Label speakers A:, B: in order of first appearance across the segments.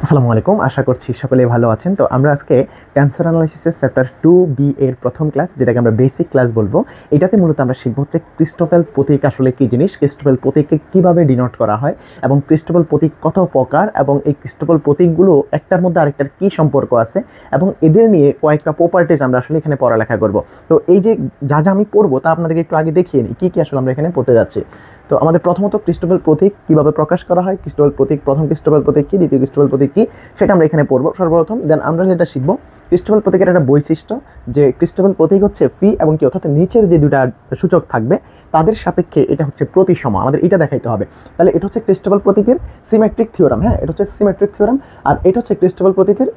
A: আসসালামু আলাইকুম, আশা করছি সকলেই ভালো আছেন। তো আমরা আজকে টেন্সর অ্যানালাইসিসের চ্যাপ্টার 2B এর প্রথম ক্লাস, যেটাকে আমরা বেসিক ক্লাস বলবো। এটাতে মূলত আমরা শিখব হচ্ছে ক্রিস্টোফেল প্রতীক আসলে কী জিনিস, ক্রিস্টোফেল প্রতীককে কীভাবে ডিনোট করা হয়, এবং ক্রিস্টোফেল প্রতীক কত প্রকার, এবং এই ক্রিস্টোফেল প্রতীকগুলো একটার মধ্যে আরেকটার কী সম্পর্ক আছে, এবং এদের নিয়ে কয়েকটা প্রপার্টিজ আমরা আসলে এখানে পড়ালেখা করব। তো এই যে যা যা আমি পড়বো তা আপনাদেরকে একটু আগে দেখিয়ে নিই কী কী আসলে আমরা এখানে পড়তে যাচ্ছি। তো আমাদের প্রথমত ক্রিস্টোফেল প্রতীক কীভাবে প্রকাশ করা হয়, ক্রিস্টোফেল প্রতীক, প্রথম ক্রিস্টোফেল প্রতীক কী, দ্বিতীয় ক্রিস্টোফেল প্রতীক কী, সেটা আমরা এখানে পড়বো সর্বপ্রথম। দেন আমরা যেটা শিখবো ক্রিস্টোফেল প্রতীকের একটা বৈশিষ্ট্য, যে ক্রিস্টোফেল প্রতীক হচ্ছে ফি এবং কি, অর্থাৎ নিচের যে দুটা সূচক থাকবে তাদের সাপেক্ষে এটা হচ্ছে প্রতিসম, আমাদের এটা দেখাইতে হবে। তাহলে এটা হচ্ছে ক্রিস্টোফেল প্রতীকের সিমেট্রিক থিওরাম। হ্যাঁ, এটা হচ্ছে সিমেট্রিক থিওরাম। আর এটা হচ্ছে ক্রিস্টোফেল প্রতীকের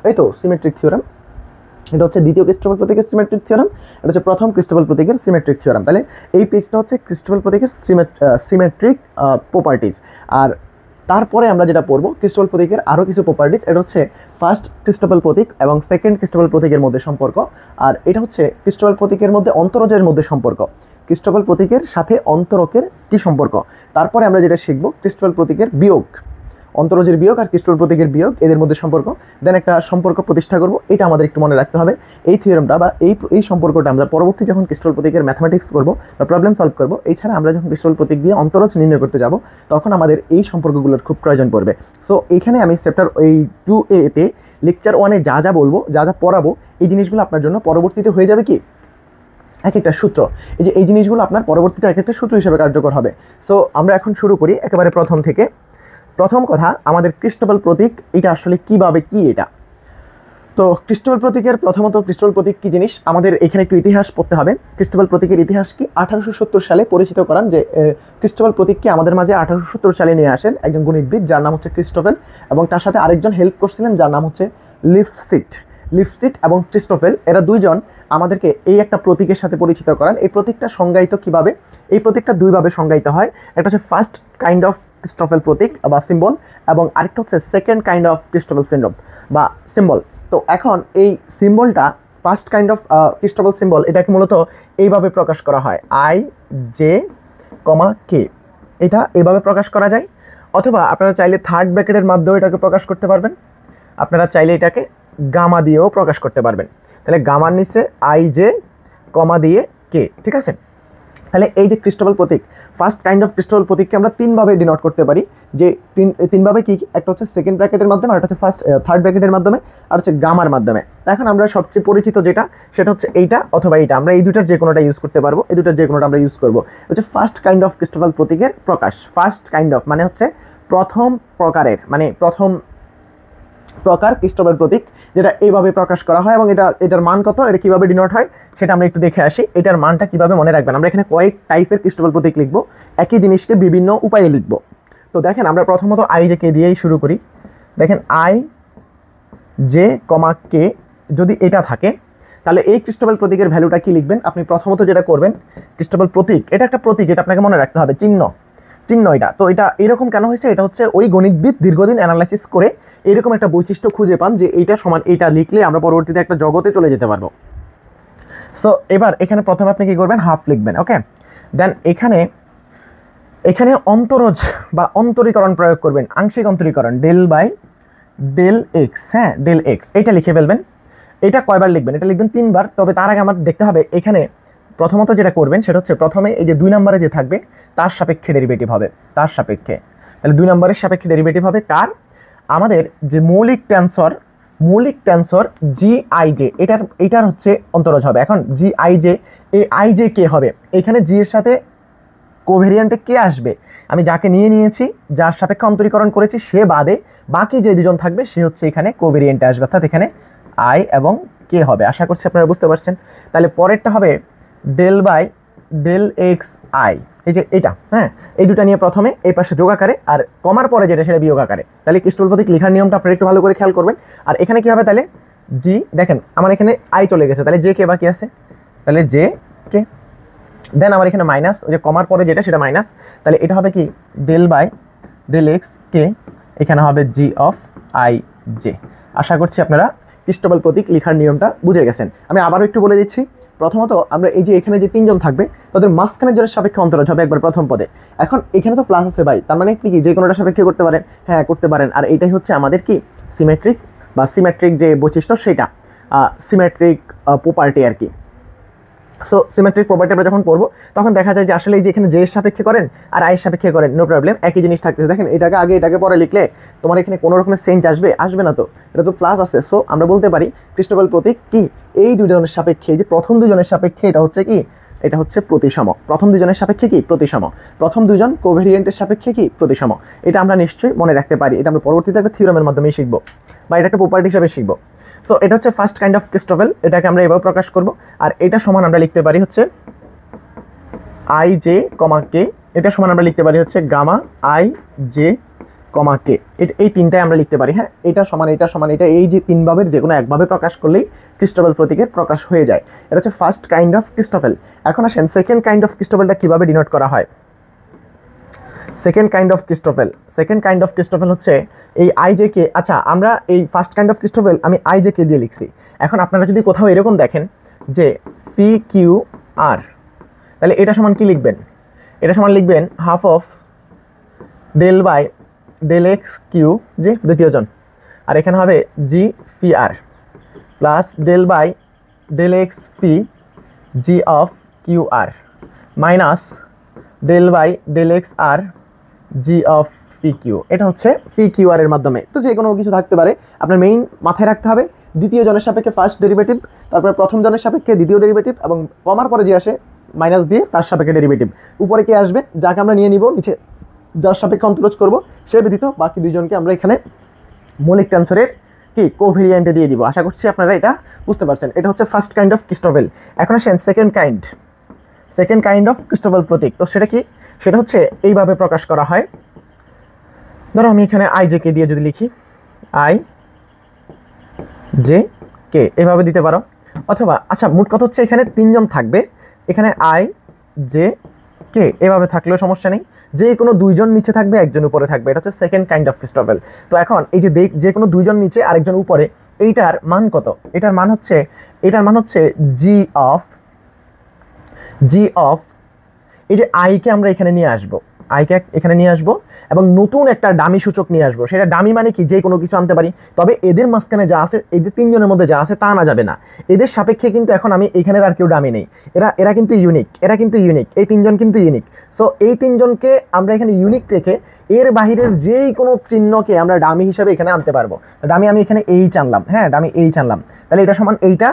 A: এই তো সিমেট্রিক থিওরাম। এটা হচ্ছে দ্বিতীয় ক্রিস্টোফেল প্রতীকের সিমেট্রিক থিওরাম, এটা হচ্ছে প্রথম ক্রিস্টোফেল প্রতীকের সিমেট্রিক থিওরাম। তাহলে এই পেজটা হচ্ছে ক্রিস্টোফেল প্রতীকের সিমেট্রিক প্রপার্টিজ। আর তারপরে আমরা যেটা পড়বো ক্রিস্টোফেল প্রতীকের আরও কিছু প্রপার্টিজ। এটা হচ্ছে ফার্স্ট ক্রিস্টোফেল প্রতীক এবং সেকেন্ড ক্রিস্টোফেল প্রতীকের মধ্যে সম্পর্ক। আর এটা হচ্ছে ক্রিস্টোফেল প্রতীকের মধ্যে অন্তরজের মধ্যে সম্পর্ক, ক্রিস্টোফেল প্রতীকের সাথে অন্তরকের কী সম্পর্ক। তারপরে আমরা যেটা শিখবো ক্রিস্টোফেল প্রতীকের বিয়োগ, অন্তরজের বিয়োগ আর ক্রিস্টোফেল প্রতীকের বিয়োগ, এদের মধ্যে সম্পর্ক। দেন একটা সম্পর্ক প্রতিষ্ঠা করব, এটা আমাদের একটু মনে রাখতে হবে। এই থিওরামটা বা এই সম্পর্কটা আমরা পরবর্তী যখন ক্রিস্টোফেল প্রতীকের ম্যাথমেটিক্স করবো বা প্রবলেম সলভ করবো, এছাড়া আমরা যখন ক্রিস্টোফেল প্রতীক দিয়ে অন্তরজ নির্ণয় করতে যাব, তখন আমাদের এই সম্পর্কগুলোর খুব প্রয়োজন পড়বে। সো এইখানে আমি চ্যাপ্টার এই 2A-তে লেকচার 1-এ যা যা বলবো, যা যা পড়াবো, এই জিনিসগুলো আপনার জন্য পরবর্তীতে হয়ে যাবে কি এক একটা সূত্র। এই জিনিসগুলো আপনার পরবর্তীতে এক একটা সূত্র হিসেবে কার্যকর হবে। সো আমরা এখন শুরু করি একেবারে প্রথম থেকে। প্রথম কথা, আমাদের ক্রিস্টোফেল প্রতীক এটা আসলে কীভাবে কি এটা। তো ক্রিস্টোফেল প্রতীকের প্রথমত ক্রিস্টোফেল প্রতীক কী জিনিস, আমাদের এখানে একটু ইতিহাস পড়তে হবে। ক্রিস্টোফেল প্রতীকের ইতিহাস কি, 1870 সালে পরিচিত করান যে ক্রিস্টোফেল প্রতীককে আমাদের মাঝে 1870 সালে নিয়ে আসেন একজন গণিতবিদ যার নাম হচ্ছে ক্রিস্টোফেল, এবং তার সাথে আরেকজন হেল্প করছিলেন যার নাম হচ্ছে লিপসিট এবং ক্রিস্টোফেল, এরা দুইজন আমাদেরকে এই একটা প্রতীকের সাথে পরিচিত করান। এই প্রতীকটা সংজ্ঞায়িত কিভাবে, এই প্রতীকটা দুইভাবে সংজ্ঞায়িত হয়। একটা হচ্ছে ফার্স্ট কাইন্ড অফ ক্রিস্টোফেল প্রতীক বা সিম্বল, এবং আরেকটা হচ্ছে second kind of Christoffel syndrome বা সিম্বল। তো এখন এই সিম্বলটা first kind of Christoffel symbol, এটাকে মূলত এইভাবে প্রকাশ করা হয় I, J, K, এটা এইভাবে প্রকাশ করা যায়। অথবা আপনারা চাইলে থার্ড ব্র্যাকেটের মাধ্যমে এটাকে প্রকাশ করতে পারবেন, আপনারা চাইলে এটাকে গামা দিয়েও প্রকাশ করতে পারবেন। তাহলে গামার নিচে I, J, দিয়ে K, ঠিক আছে। তাহলে এই যে ক্রিস্টোফেল প্রতীক, ফার্স্ট কাইন্ড অফ ক্রিস্টোফেল প্রতীককে আমরা তিনভাবে ডিনোট করতে পারি। যে তিনভাবে কি, একটা হচ্ছে সেকেন্ড ব্র্যাকেটের মাধ্যমে, আর একটা হচ্ছে থার্ড ব্র্যাকেটের মাধ্যমে, আর হচ্ছে গামার মাধ্যমে। এখন আমরা সবচেয়ে পরিচিত যেটা, সেটা হচ্ছে এইটা অথবা এইটা, আমরা এই দুটার যে কোনোটা ইউজ করতে পারবো, এই দুটার যে কোনোটা আমরা ইউজ করবো। হচ্ছে ফার্স্ট কাইন্ড অফ ক্রিস্টোফেল প্রতীকের প্রকাশ। ফার্স্ট কাইন্ড অফ মানে হচ্ছে প্রথম প্রকারের, মানে প্রথম প্রকার ক্রিস্টোফেল প্রতীক, যেটা এইভাবে প্রকাশ করা হয়। এবং এটার মান কত, এটা কীভাবে ডিনোট হয় সেটা আমরা একটু দেখে আসি। এটার মানটা কীভাবে মনে রাখবেন, আমরা এখানে কয়েক টাইপের ক্রিস্টোফেল প্রতীক লিখবো, একই জিনিসকে বিভিন্ন উপায়ে লিখবো। তো দেখেন আমরা প্রথমত I, J, K দিয়েই শুরু করি। দেখেন I, J, K যদি এটা থাকে, তাহলে এই ক্রিস্টোফেল প্রতীকের ভ্যালুটা কি লিখবেন। আপনি প্রথমত যেটা করবেন, ক্রিস্টোফেল প্রতীক এটা একটা প্রতীক, এটা আপনাকে মনে রাখতে হবে, চিহ্ন এটা। তো এটা এরকম কেন হয়েছে, এটা হচ্ছে ওই গণিতবিদ দীর্ঘদিন অ্যানালাইসিস করে এরকম একটা বৈশিষ্ট্য খুঁজে পান যে এইটা সমান এইটা লিখলে আমরা পরবর্তীতে একটা জগতে চলে যেতে পারবো। সো এবার এখানে প্রথমে আপনি কি করবেন, হাফ লিখবেন, ওকে। দেন এখানে অন্তরজ বা অন্তরীকরণ প্রয়োগ করবেন, আংশিক অন্তরীকরণ, ডেল এক্স। হ্যাঁ, ডেল এক্স এটা লিখে ফেলবেন। এটা কয়বার লিখবেন, এটা লিখবেন 3 বার। তবে তার আগে আমার দেখতে হবে এখানে প্রথমত যেটা করবেন সেটা হচ্ছে প্রথমে এই যে 2 নম্বরে যে থাকবে তার সাপেক্ষে ডেরিভেটিভ হবে, তার সাপেক্ষে। তাহলে 2 নম্বরের সাপেক্ষে ডেরিভেটিভ হবে কার, আমাদের যে মৌলিক টেন্সর GIJ, এটার হচ্ছে অন্তরজ হবে। এখন GIJ, এই IJ কে হবে, এখানে জি এর সাথে কোভেরিয়েন্টে কে আসবে, আমি যাকে নিয়েছি, যার সাপেক্ষে অন্তরীকরণ করেছি সে বাদে বাকি যে দুজন থাকবে সে হচ্ছে এখানে কোভেরিয়েন্টে আসবে, অর্থাৎ এখানে I এবং K হবে। আশা করছি আপনারা বুঝতে পারছেন। তাহলে পরেরটা হবে ডেল এক্স আই, এই যে এটা। হ্যাঁ, এই দুটা নিয়ে প্রথমে এই পাশে যোগ আকারে, আর কমার পরে যেটা সেটা বিয়োগ আকারে। তাহলে ক্রিস্টোফেল প্রতীক লেখার নিয়মটা আপনারা একটু ভালো করে খেয়াল করবেন। আর এখানে কি হবে, তাহলে জি, দেখেন আমার এখানে I চলে গেছে, তাহলে J K বাকি আছে, তাহলে J K। দেন আমার এখানে মাইনাস, ওই যে কমার পরে যেটা সেটা মাইনাস, তাহলে এটা হবে কি ডেল এক্স কে, এখানে হবে GIJ। আশা করছি আপনারা ক্রিস্টোফেল প্রতীক লেখার নিয়মটা বুঝে গেছেন। আমি আবারও একটু বলে দিচ্ছি। প্রথমত আমরা এই যে এখানে যে 3 জন থাকবে তাদের মাঝখানে জনের সাপেক্ষে অন্তরজ হবে একবার প্রথম পদে। এখন এখানে তো প্লাস আছে ভাই, তার মানে কি যে কোনোটা সাপেক্ষে করতে পারেন, হ্যাঁ করতে পারেন। আর এইটাই হচ্ছে আমাদের কি সিমেট্রিক বা সিমেট্রিক যে বৈশিষ্ট্য সেটা সিমেট্রিক প্রপার্টি আর কি। সো সিমেট্রিক প্রপার্টি আমরা যখন পড়বো তখন দেখা যায় যে আসলে এই যে এখানে জে এর সাপেক্ষে করেন আর আই এর সাপেক্ষে করেন, নো প্রবলেম, একই জিনিস থাকতেছে। দেখেন এটাকে আগে এটাকে পরে লিখলে তোমার এখানে কোনো রকমের চেঞ্জ আসবে না, তো এটা তো প্লাস আছে। সো আমরা বলতে পারি খ্রিস্টবল প্রতীক কি এই দুজনের সাপেক্ষে, যে প্রথম দুজনের সাপেক্ষে এটা হচ্ছে কি, এটা হচ্ছে প্রতিসম। প্রথম দুজনের সাপেক্ষে কি প্রতিসম, প্রথম দুজন কোভেরিয়েন্টের সাপেক্ষে কি প্রতিসম। এটা আমরা নিশ্চয়ই মনে রাখতে পারি, এটা আমরা পরবর্তীতে একটা থিওরামের মাধ্যমে শিখবো বা এটা একটা প্রপার্টি হিসাবে শিখবো। সো এটা হচ্ছে ফার্স্ট কাইন্ড অফ ক্রিস্টোফেল, এটাকে আমরা এভাবে প্রকাশ করব। আর এটা সমান আমরা লিখতে পারি হচ্ছে আই জে কমা কে, এটা সমান আমরা লিখতে পারি হচ্ছে গামা আই জে কমা কে। এই তিনটাই আমরা লিখতে পারি। হ্যাঁ, এটা সমান এটা সমান এটা, এই যে তিন ভাবের যে কোনো একভাবে প্রকাশ করলেই ক্রিস্টোফেল প্রতীকের প্রকাশ হয়ে যায়। এটা হচ্ছে ফার্স্ট কাইন্ড অফ ক্রিস্টোফেল। এখন আসেন সেকেন্ড কাইন্ড অফ ক্রিস্টোফেলটা কীভাবে ডিনোট করা হয়। সেকেন্ড কাইন্ড অফ ক্রিস্টোফেল হচ্ছে এই আই জে কে। আচ্ছা, আমরা এই ফার্স্ট কাইন্ড অফ ক্রিস্টোফেল আমি আই জে কে দিয়ে লিখছি। এখন আপনারা যদি কোথাও এরকম দেখেন যে পি কিউ আর, তাহলে এটা সমান কি লিখবেন, এটা সমান লিখবেন half of del by del x Q, যে দ্বিতীয় জন, আর এখানে হবে G P R plus del by del x P G of Q R minus del by del x R G of P Q. এটা হচ্ছে পি কিউ আর এর মাধ্যমে। তো যে কোনো কিছু থাকতে পারে, আপনার মেইন মাথায় রাখতে হবে দ্বিতীয় জনের সাপেক্ষে ফার্স্ট ডেরিভেটিভ, তারপরে প্রথম জনের সাপেক্ষে দ্বিতীয় ডেরিভেটিভ, এবং কমার পরে যে আসে মাইনাস দিয়ে তার সাপেক্ষে ডেরিভেটিভ। উপরে কে আসবে যাকে আমরা নিয়ে নিব, নিচে যার সাপেক্ষে অন্তরজ করবো সে ব্যতীত বাকি দুইজনকে আমরা এখানে মৌলিক টেন্সরের কি কোভেরিয়েন্টে দিয়ে দিব। আশা করছি আপনারা এটা বুঝতে পারছেন। এটা হচ্ছে ফার্স্ট কাইন্ড অফ ক্রিস্টোফেল। এখন আসেন সেকেন্ড কাইন্ড অফ ক্রিস্টোফেল প্রতীক। তো সেটা কি, সেটা হচ্ছে এইভাবে প্রকাশ করা হয়। ধরো আমি এখানে আই জে কে দিয়ে যদি লিখি আই জে কে, এভাবে দিতে পারো। অথবা আচ্ছা, মোট কথা হচ্ছে এখানে তিনজন থাকবে, এখানে আই জে কে এভাবে থাকলেও সমস্যা নেই। যে কোনো দুইজন নিচে থাকবে, একজন উপরে থাকবে, এটা হচ্ছে সেকেন্ড কাইন্ড অফ ক্রিস্টোফেল। তো এখন এই যে কোনো দুইজন নিচে আরেকজন উপরে, এইটার মান কত, এটার মান হচ্ছে জি অফ এই যে আইকে আমরা এখানে নিয়ে আসবো, এবং নতুন একটা ডামি সূচক নিয়ে আসবো। সেটা ডামি মানে কি, যে কোনো কিছু আনতে পারি, তবে এদের মাঝখানে যা আছে, এদের তিনজনের মধ্যে যা আছে তা আনা যাবে না। এদের সাপেক্ষে কিন্তু এখন আমি এখানের আর কেউ ডামি নেই, এরা কিন্তু ইউনিক, এই তিনজন কিন্তু ইউনিক। সো এই তিনজনকে আমরা এখানে ইউনিক রেখে এর বাহিরের যেই কোনো চিহ্নকে আমরা ডামি হিসাবে এখানে আনতে পারবো। ডামি আমি এখানে এইচ আনলাম, হ্যাঁ ডামি এইচ আনলাম, তাহলে এটা সমান এইটা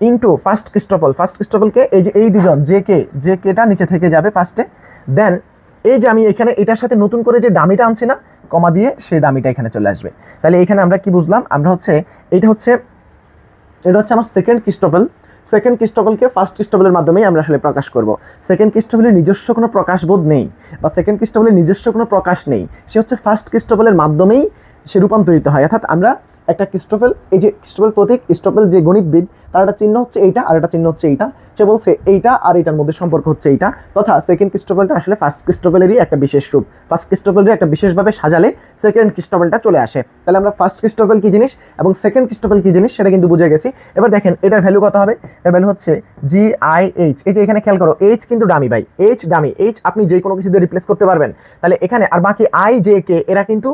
A: ইন্টু ফার্স্ট ক্রিস্টোফেলকে এই দুজন যে কেটা নিচে থেকে যাবে ফার্স্টে, দেন এই যে আমি এখানে এটার সাথে নতুন করে যে ডামিটা আনছি না, কমা দিয়ে সেই ডামিটা এখানে চলে আসবে। তাহলে এখানে আমরা কি বুঝলাম, আমরা হচ্ছে এটা হচ্ছে আমার সেকেন্ড ক্রিস্টোফেলকে ফার্স্ট ক্রিস্টোফেলের মাধ্যমেই আমরা আসলে প্রকাশ করব। সেকেন্ড ক্রিস্টোফেলের নিজস্ব কোনো প্রকাশবোধ নেই, বা সেকেন্ড ক্রিস্টোফেলের নিজস্ব কোনো প্রকাশ নেই, সে হচ্ছে ফার্স্ট ক্রিস্টোফেলের মাধ্যমেই সে রূপান্তরিত হয়। অর্থাৎ আমরা একটা ক্রিস্টোফেল, এই যে ক্রিস্টোফেল প্রতীক, ক্রিস্টোফেল যে গণিতবিদ, তার একটা চিহ্ন হচ্ছে এইটা আর একটা চিহ্ন হচ্ছে এইটা। সে বলছে এইটা আর এইটার মধ্যে সম্পর্ক হচ্ছে এইটা, তথা সেকেন্ড ক্রিস্টোফেলটা আসলে ফার্স্ট ক্রিস্টোফেলেরই একটা বিশেষ রূপ। ফার্স্ট ক্রিস্টোফেলের একটা বিশেষভাবে সাজালে সেকেন্ড ক্রিস্টোফেলটা চলে আসে। তাহলে আমরা ফার্স্ট ক্রিস্টোফেল কি জিনিস এবং সেকেন্ড ক্রিস্টোফেল কি জিনিস সেটা কিন্তু বুঝে গেছি। এবার দেখেন এটার ভ্যালু কত হবে, এর ভ্যালু হচ্ছে GIH। এই যে এখানে খেয়াল করো, এইচ কিন্তু ডামি ভাই, এইচ ডামি, এইচ আপনি যে কোনো কিছু দিয়ে রিপ্লেস করতে পারবেন। তাহলে এখানে আর বাকি IJK এরা কিন্তু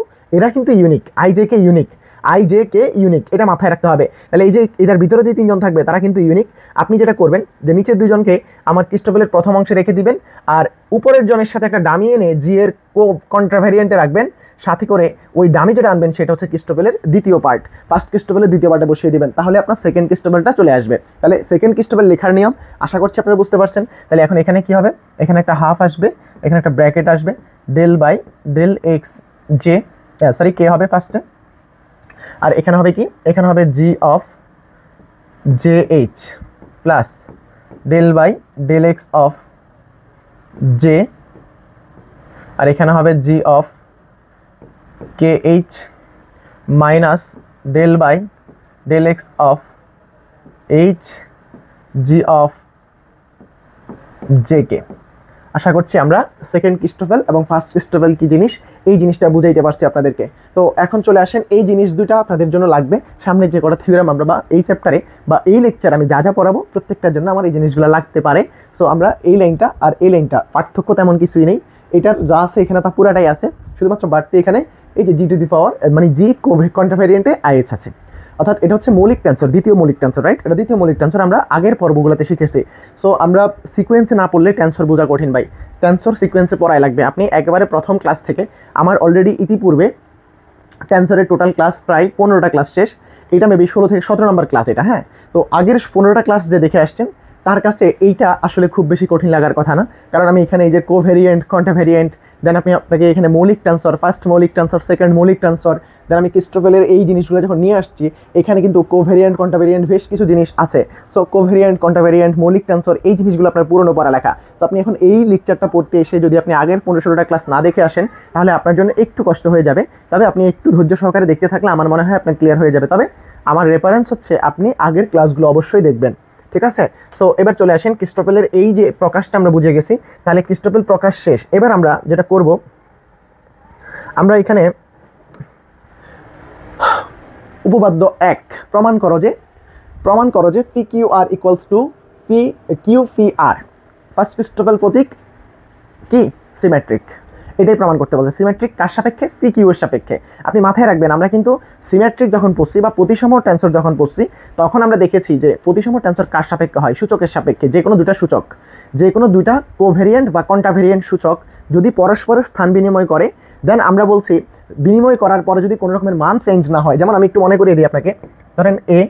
A: ইউনিক, IJK ইউনিক, এটা মাথায় রাখতে হবে। তাহলে এই যে এদের ভিতরে যে তিনজন থাকবে তারা কিন্তু ইউনিক। আপনি যেটা করবেন যে নিচের দুজনকে আমার ক্রিস্টোফেলের প্রথম অংশে রেখে দিবেন, আর উপরের জনের সাথে একটা ডামি এনে জি এর কন্ট্রাভেরিয়েন্টে রাখবেন, সাথে করে ওই ডামি যেটা আনবেন সেটা হচ্ছে ক্রিস্টোফেলের দ্বিতীয় পার্ট, ফার্স্ট ক্রিস্টোফেলের দ্বিতীয় পার্টে বসিয়ে দিবেন, তাহলে আপনার সেকেন্ড ক্রিস্টোফেলটা চলে আসবে। তাহলে সেকেন্ড ক্রিস্টোফেল লেখার নিয়ম আশা করছি আপনারা বুঝতে পারছেন। তাহলে এখন এখানে কি হবে, এখানে একটা হাফ আসবে, এখানে একটা ব্র্যাকেট আসবে, del by del x j k হবে ফার্স্টে, আর এখানে হবে কি, এখানে হবে g of j h plus del by del x of j, আর এখানে হবে g of k h minus del by del x of h g of j k. আশা করছি আমরা সেকেন্ড ক্রিস্টোফেল এবং ফার্স্ট ক্রিস্টোফেল কি জিনিস এই জিনিসটা বুঝাইতে পারছি আপনাদেরকে। তো এখন চলে আসেন, এই জিনিস দুটা আপনাদের জন্য লাগবে সামনে যে কটা থিওরাম আমরা বা এই চ্যাপ্টারে বা এই লেকচার আমি যা পড়াবো প্রত্যেকটার জন্য আমার এই জিনিসগুলো লাগতে পারে। সো আমরা এই লাইনটা আর এই লাইনটা পার্থক্য তেমন কিছুই নেই, এটার যা আছে এখানে তা পুরাটাই আছে, শুধুমাত্র বাড়তি এখানে এই যে জি টু দি পাওয়ার মানে জি কন্ট্রাভেরিয়েন্টে আইএইচ আছে, অর্থাৎ এটা হচ্ছে মৌলিক টেন্সর, দ্বিতীয় মৌলিক টেন্সর, রাইট? এটা দ্বিতীয় মৌলিক টেন্সর, আমরা আগের পর্বগুলোতে শিখেছি। সো আমরা সিকোয়েন্সে না পড়লে টেন্সর বোঝা কঠিন ভাই, টেন্সর সিকোয়েন্সে পড়াই লাগবে। আপনি একেবারে প্রথম ক্লাস থেকে, আমার অলরেডি ইতিপূর্বে টেন্সরের টোটাল ক্লাস প্রায় 15টা ক্লাস শেষ, এটা মেবি 16 থেকে 17 নম্বর ক্লাস এটা, হ্যাঁ। তো আগের 15টা ক্লাস যে দেখে আসছেন তার কাছে এইটা আসলে খুব বেশি কঠিন লাগার কথা না, কারণ আমি এখানে এই যে কোভেরিয়েন্ট, কন্ট্রাভেরিয়েন্ট, দেন আপনাকে এখানে মৌলিক টেন্সর, ফার্স্ট মৌলিক টেন্সর, সেকেন্ড মৌলিক টেন্সর, দেন আমি ক্রিস্টোফেলের এই জিনিসগুলো যখন নিয়ে আসছি, এখানে কিন্তু কোভেরিয়েন্ট, কন্ট্রাভেরিয়েন্ট বেশ কিছু জিনিস আছে। সো কোভেরিয়েন্ট, কন্ট্রাভেরিয়েন্ট, মৌলিক টেন্সর, এই জিনিসগুলো আপনার পুরনো পড়ালেখা। তো আপনি এখন এই লেকচারটা পড়তে এসে যদি আপনি আগের 15-16টা ক্লাস না দেখে আসেন, তাহলে আপনার জন্য একটু কষ্ট হয়ে যাবে। তবে আপনি একটু ধৈর্য সহকারে দেখতে থাকলে আমার মনে হয় আপনার ক্লিয়ার হয়ে যাবে। তবে আমার রেফারেন্স হচ্ছে আপনি আগের ক্লাসগুলো অবশ্যই দেখবেন, ঠিক আছে? সো এবার চলে আসেন ক্রিস্টোফেলের এই যে প্রকাশটা আমরা বুঝে গেছি, তাহলে ক্রিস্টোফেল প্রকাশ শেষ। এবার আমরা যেটা করব, আমরা এখানে উপপাদ্য 1 প্রমাণ করো যে p q r equals to p q p r, first Christoffel প্রতীক কি সিমেট্রিক, এটাই প্রমাণ করতে বলছে। সিমেট্রিক কার সাপেক্ষে? পি কিউ এর সাপেক্ষে। আপনি মাথায় রাখবেন, আমরা কিন্তু সিমেট্রিক যখন পড়ছি বা প্রতিসম টেন্সর যখন পড়ছি, তখন আমরা দেখেছি যে প্রতিসম টেন্সর কার সাপেক্ষে হয়? সূচকের সাপেক্ষে। যে কোনো দুইটা সূচক, যে কোনো দুইটা কোভেরিয়েন্ট বা কন্ট্রাভেরিয়েন্ট সূচক যদি পরস্পরের স্থান বিনিময় করে, দেন আমরা বলছি বিনিময় করার পরে যদি কোনো রকমের মান চেঞ্জ না হয়, যেমন আমি একটু মনে করিয়ে দিই আপনাকে, ধরেন a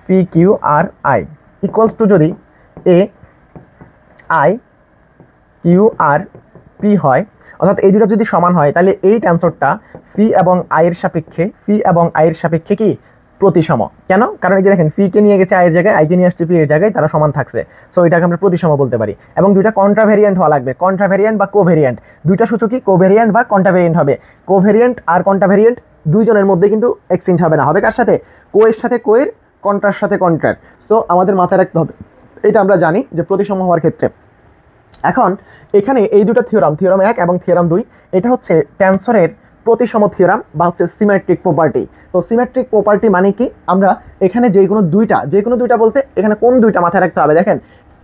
A: p q r i equals to যদি a i q r p হয়, অর্থাৎ এই দুটো যদি সমান হয়, তাহলে এই টেন্সরটা ফি এবং আয়ের সাপেক্ষে কি প্রতিসম। কেন? কারণ এই যে দেখেন, ফি কে নিয়ে গেছে আয়ের জায়গায়, আই কে নিয়ে আসছে ফি এর জায়গায়, তারা সমান থাকছে। সো এটাকে আমরা প্রতিসম বলতে পারি। এবং দুইটা কন্ট্রাভেরিয়েন্ট হওয়া লাগবে, কন্ট্রাভেরিয়েন্ট বা কোভেরিয়েন্ট, দুইটা সূচকই কোভেরিয়েন্ট বা কন্ট্রাভেরিয়েন্ট হবে। কোভেরিয়েন্ট আর কন্ট্রাভেরিয়েন্ট দুইজনের মধ্যে কিন্তু এক্সচেঞ্জ হবে না, হবে কার সাথে? কোয়ের সাথে কোয়ের, কন্ট্রার সাথে কন্ট্রার। সো আমাদের মাথায় রাখতে হবে, এটা আমরা জানি যে প্রতিসম হওয়ার ক্ষেত্রে। এখন এখানে এই দুটো থিওরাম, থিওরাম 1 এবং থিওরাম 2, এটা হচ্ছে টেন্সরের প্রতিসম থিওরাম বা হচ্ছে সিমেট্রিক প্রপার্টি। তো সিমেট্রিক প্রপার্টি মানে কি? আমরা এখানে যে কোনো দুইটা বলতে এখানে কোন দুইটা মাথায় রাখতে হবে? দেখেন,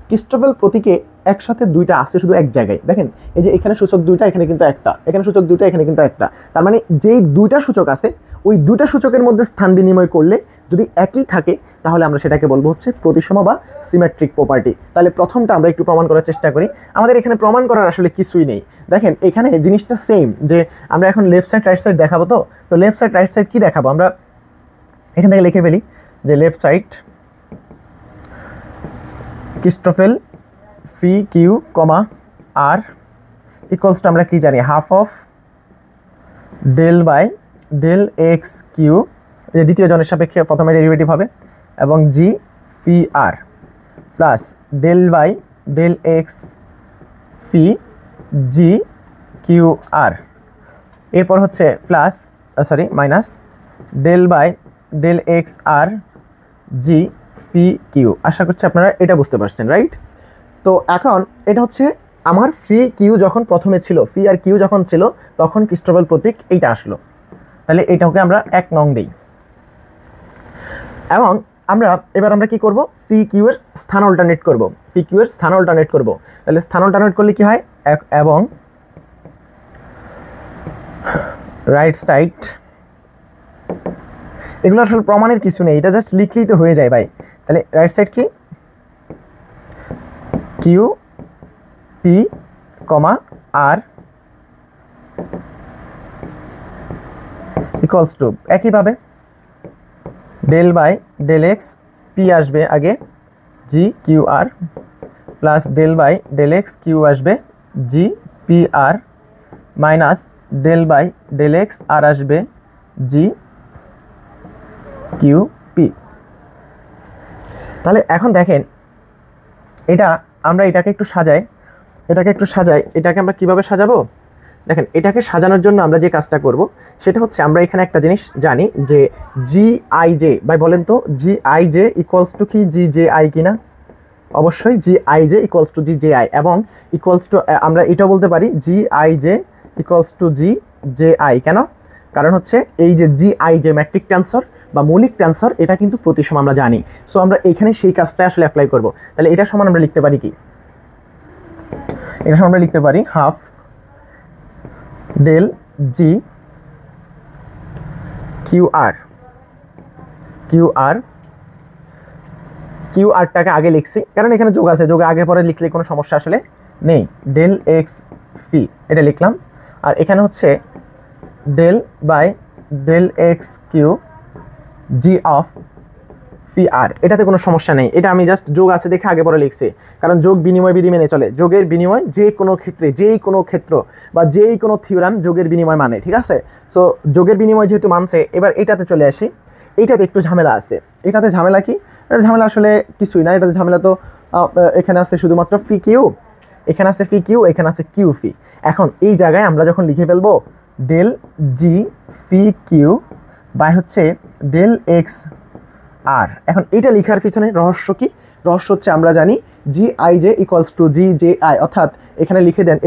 A: ক্রিস্টোফেল প্রতীকে একসাথে দুইটা আছে শুধু এক জায়গায়। দেখেন এই যে এখানে সূচক দুইটা, এখানে কিন্তু একটা, এখানে সূচক দুইটা, এখানে কিন্তু একটা। তার মানে যেই দুইটা সূচক আছে, ওই দুইটা সূচকের মধ্যে স্থান বিনিময় করলে যদি একই থাকে, তাহলে আমরা সেটাকে বলবো হচ্ছে প্রতিসম বা সিমেট্রিক প্রপার্টি। তাহলে প্রথমটা আমরা একটু প্রমাণ করার চেষ্টা করি। আমাদের এখানে প্রমাণ করার আসলে কিছুই নেই। দেখেন এখানে জিনিসটা সেম, যে আমরা এখন লেফট সাইড রাইট সাইড দেখাবো। তো লেফট সাইড রাইট সাইড কি দেখাবো? আমরা এখান থেকে লিখে ফেলি যে left side Christoffel p q comma r equals to আমরা কি জানি, half of del by del x Q, যে দ্বিতীয় জনের সাপেক্ষে প্রথমে ডেরিভেটিভ হবে, এবং g P R plus del by del x P g q r, এরপর হচ্ছে plus minus del by del x R g P q. আশা করছি আপনারা এটা বুঝতে পারছেন, রাইট? তো এখন এটা হচ্ছে আমার ফি কিউ যখন প্রথমে ছিল, ফি আর কিউ যখন ছিল, তখন ক্রিস্টোফেল প্রতীক এইটা আসলো। তাহলে এইটাকে আমরা 1 নং দিই। এবং এবার আমরা কি করব? পি কিউ এর স্থান অল্টারনেট করব, তাহলে স্থান অল্টারনেট করলে কি হয়? এবং রাইট সাইড, এগুলো আসলে প্রমাণের কিছু নেই, এটা জাস্ট লিখলেই তো হয়ে যায় ভাই। তাহলে রাইট সাইড কি? Q p comma r equals to একইভাবে del by del x p আসবে আগে, g q r plus del by del x q আসবে, g P r minus del by del x r আসবে, g q P. তাহলে এখন দেখেন, এটা আমরা এটাকে একটু সাজাই, এটাকে আমরা কিভাবে সাজাবো? দেখেন, এটাকে সাজানোর জন্য আমরা যে কাজটা করব সেটা হচ্ছে, আমরা এখানে একটা জিনিস জানি যে জি আই জে, ভাই বলেন তো জি আই জে ইকুয়ালস টু কি জি জে আই কিনা? অবশ্যই জি I J equals to G J I, এবং ইকুয়ালস টু আমরা এটাও বলতে পারি জি I J equals to G J I. কেন? কারণ হচ্ছে এই যে জি আই জে ম্যাট্রিক টেন্সর বা মৌলিক টেন্সর, এটা কিন্তু প্রতিসম আমরা জানি। সো আমরা এখানে সেই কাজটা আসলে অ্যাপ্লাই করব। তাহলে এটা সমান আমরা লিখতে পারি কি? এটা সমান আমরা লিখতে পারি হাফ ডেল জি কিউআরটাকে আগে লিখছি কারণ এখানে যোগ আছে, যোগে আগে পরে লিখলে কোনো সমস্যা আসলে নেই। ডেল এক্স ফি এটা লিখলাম, আর এখানে হচ্ছে del by del x Q g of phi r, এটাতে কোনো সমস্যা নেই। এটা আমি জাস্ট যোগ আছে দেখে আগে পরে লিখছি, কারণ যোগ বিনিময় বিধি মেনে চলে। যোগের বিনিময় যে কোনো ক্ষেত্রে, যেই কোনো ক্ষেত্র বা যেই কোনো থিওরাম যোগের বিনিময় মানে, ঠিক আছে। সো যোগের বিনিময় যেহেতু মানছে, এবার এটাতে চলে আসি। এইটাতে একটু ঝামেলা আছে। এটাতে ঝামেলা কি? এটা ঝামেলা আসলে কিছুই না। এটাতে ঝামেলা তো এখানে আছে শুধুমাত্র ফি কিউ, এখানে আছে ফি কিউ, এখানে আছে কিউ ফি। এখন এই জায়গায় আমরা যখন লিখে ফেলবো del G phi Q by হচ্ছে ডেল এক্স আর, এখন এইটা লেখার পিছনে রহস্য কি? রহস্য হচ্ছে আমরা জানি জি I J equals to G J I, অর্থাৎ এখানে লিখে দেন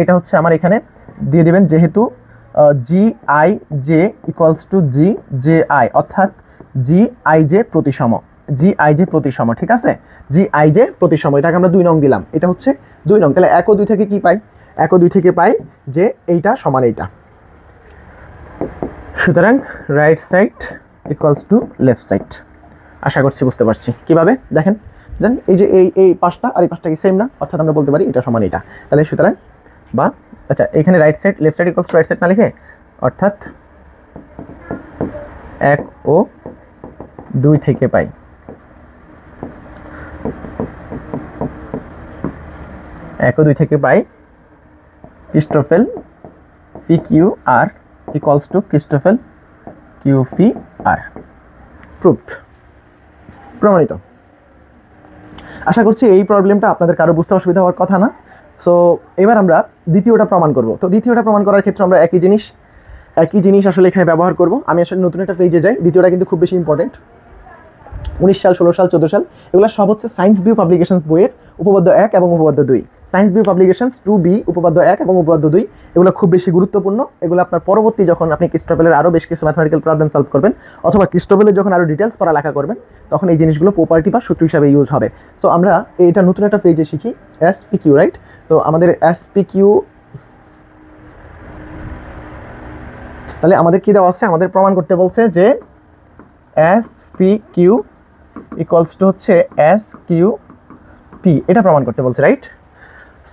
A: এটা হচ্ছে আমার এখানে দিয়ে দেবেন, যেহেতু জি I J equals to G J I, অর্থাৎ জি আই জে প্রতিসম, জি আই জে প্রতিসম, ঠিক আছে। জি আই জে প্রতিসম, এটাকে আমরা 2 নং দিলাম, এটা হচ্ছে 2 নং। তাহলে 1 ও 2 থেকে কি পাই? 1 ও 2 থেকে পাই যে এইটা সমান এইটা। সুতরাং right side equals to left side. আশা করছি বুঝতে পারছি। কিভাবে দেখেন, দেন এই যে এই পাশটা আর এই পাশটা কি সেম না? অর্থাৎ আমরা বলতে পারি এটা সমান এটা। তাহলে সুতরাং বা আচ্ছা, এখানে right side left side equals two right side না লিখে, অর্থাৎ 1 ও 2 থেকে পাই 1 ও 2 থেকে পাই Christoffel p q r equals to Christoffel q p r. Proved, প্রমাণিত। আশা করছি এই প্রবলেমটা আপনাদের কারো বুঝতে অসুবিধা হওয়ার কথা না। সো এবার আমরা দ্বিতীয়টা প্রমাণ করব। তো দ্বিতীয়টা প্রমাণ করার ক্ষেত্রে আমরা একই জিনিস আসলে এখানে ব্যবহার করব। আমি আসলে নতুন একটা পেজে যাই। দ্বিতীয়টা কিন্তু খুব বেশি ইম্পর্টেন্ট। 19 সাল, 16 সাল, 14 সাল, এগুলো সব হচ্ছে সায়েন্স ভিউ পাবলিকেশনস বইয়ের উপপাদ্য 1 এবং উপপাদ্য 2। সায়েন্স ভিউ পাবলিকেশনস 2B উপপাদ্য 1 এবং উপপাদ্য 2 এগুলো খুব বেশি গুরুত্বপূর্ণ। এগুলো আপনার পরবর্তী যখন আপনি ক্রিস্টোফেলের আরও বেশ কিছু ম্যাথমেটিক্যাল প্রবলেম সলভ করবেন, অথবা ক্রিস্টোফেলের যখন আরও ডিটেলস পড়ালেখা করবেন, তখন এই জিনিসগুলো প্রপার্টি বা সূত্র হিসাবে ইউজ হবে। সো আমরা এটা নতুন একটা পেজে শিখি, এসপিকিউ, রাইট? তো আমাদের এসপিকিউ, তাহলে আমাদের কি দেওয়া আছে? আমাদের প্রমাণ করতে বলছে যে এসপিকিউ ইকুয়ালস টু হচ্ছে এস কিউ পি, এটা প্রমাণ করতে বলছে, রাইট?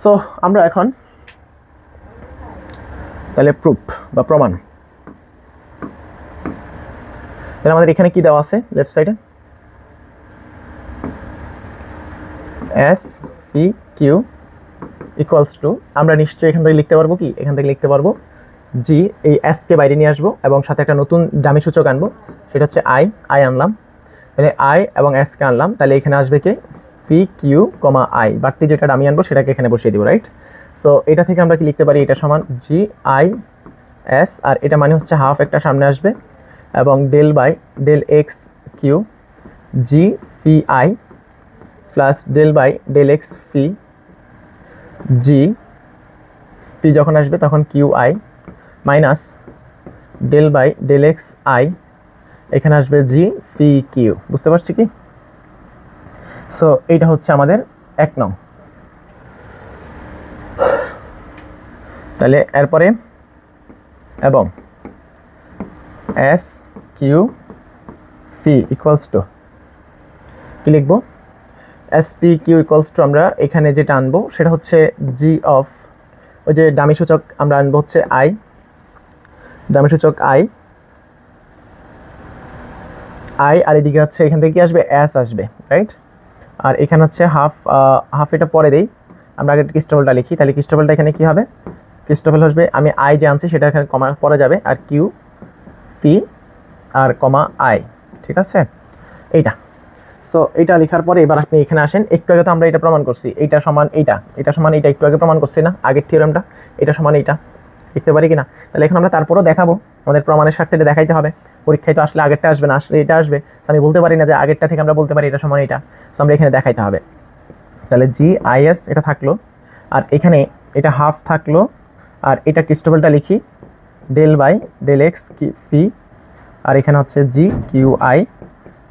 A: সো আমরা এখন তাহলে প্রুফ বা প্রমাণ, তাহলে আমাদের এখানে কি দেওয়া আছে লেফট সাইডে? S P Q equals to, আমরা নিশ্চয়ই এখান থেকে লিখতে পারবো কি? এখান থেকে লিখতে পারবো জি, এই এসকে বাইরে নিয়ে আসবো এবং সাথে একটা নতুন দামি সূচক আনবো, সেটা হচ্ছে আই আনলাম। তাহলে আই এবং এসকে আনলাম, তাহলে এখানে আসবে কি? পি কিউ কমা আই, বাড়তি যেটা দামি আনবো সেটাকে এখানে বসিয়ে দিব, রাইট? সো এটা থেকে আমরা কি লিখতে পারি? এটা সমান জি আই এস, আর এটা মানে হচ্ছে হাফ একটা সামনে আসবে, এবং del by del x Q G phi I plus del by del X phi G P যখন আসবে তখন Q I minus del by del x I, এখানে আসবে জি ফি কিউ। বুঝতে পারছি কি? সো এইটা হচ্ছে আমাদের 1 নং। তাহলে এরপরে এবং S Q phi equals to কি লিখবো? S P Q equals to আমরা এখানে যেটা আনবো সেটা হচ্ছে জি অফ, ওই যে দামি সূচক আমরা আনবো হচ্ছে আই, দামি সূচক আই, আর এদিকে হচ্ছে এখান থেকে কি আসবে? এস আসবে, রাইট? আর এখানে হচ্ছে হাফ এটা পরে দেই, আমরা আগে ক্রিস্টোফেলটা লিখি। তাহলে ক্রিস্টোফেলটা এখানে কি হবে? ক্রিস্টোফেল আসবে, আমি আই যে আনছি সেটা এখানে কমা পরে যাবে, আর Q fee R comma I, ঠিক আছে? এইটা। সো এইটা লেখার পরে এবার আপনি এখানে আসেন। একটু আগে তো আমরা এটা প্রমাণ করছি, এইটা সমান এইটা, এটা সমান এইটা, একটু আগে প্রমাণ করছি না আগের থিওরেমটা? এটা সমান এইটা, লিখতে পারি কিনা? তাহলে এখন আমরা তারপরেও দেখাবো, আমাদের প্রমাণের স্বার্থে এটা দেখাইতে হবে। পরীক্ষায় তো আসলে আগেরটা আসবে না, আসলে এটা আসবে। আমি বলতে পারি না যে আগেরটা থেকে আমরা বলতে পারি এটা সমান এইটা। সো আমরা এখানে দেখাইতে হবে। তাহলে জি আই এস এটা থাকলো, আর এখানে এটা হাফ থাকলো, আর এটা ক্রিস্টোফেলটা লিখি del by del X phi, আর এখানে হচ্ছে G Q I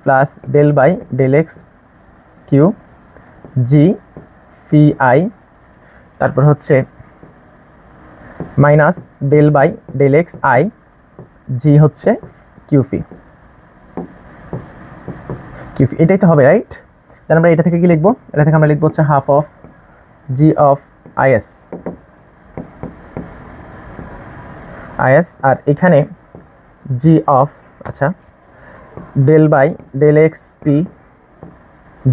A: plus del by del x Q G phi I, তারপর হচ্ছে minus del by del x I G হচ্ছে কিউফি, কিউফি এটাই তো হবে, রাইট? দেন আমরা এটা থেকে কি লিখবো? এটা থেকে আমরা লিখবো হচ্ছে half of g of i s, i s, আর এখানে জি অফ, আচ্ছা, del by del x P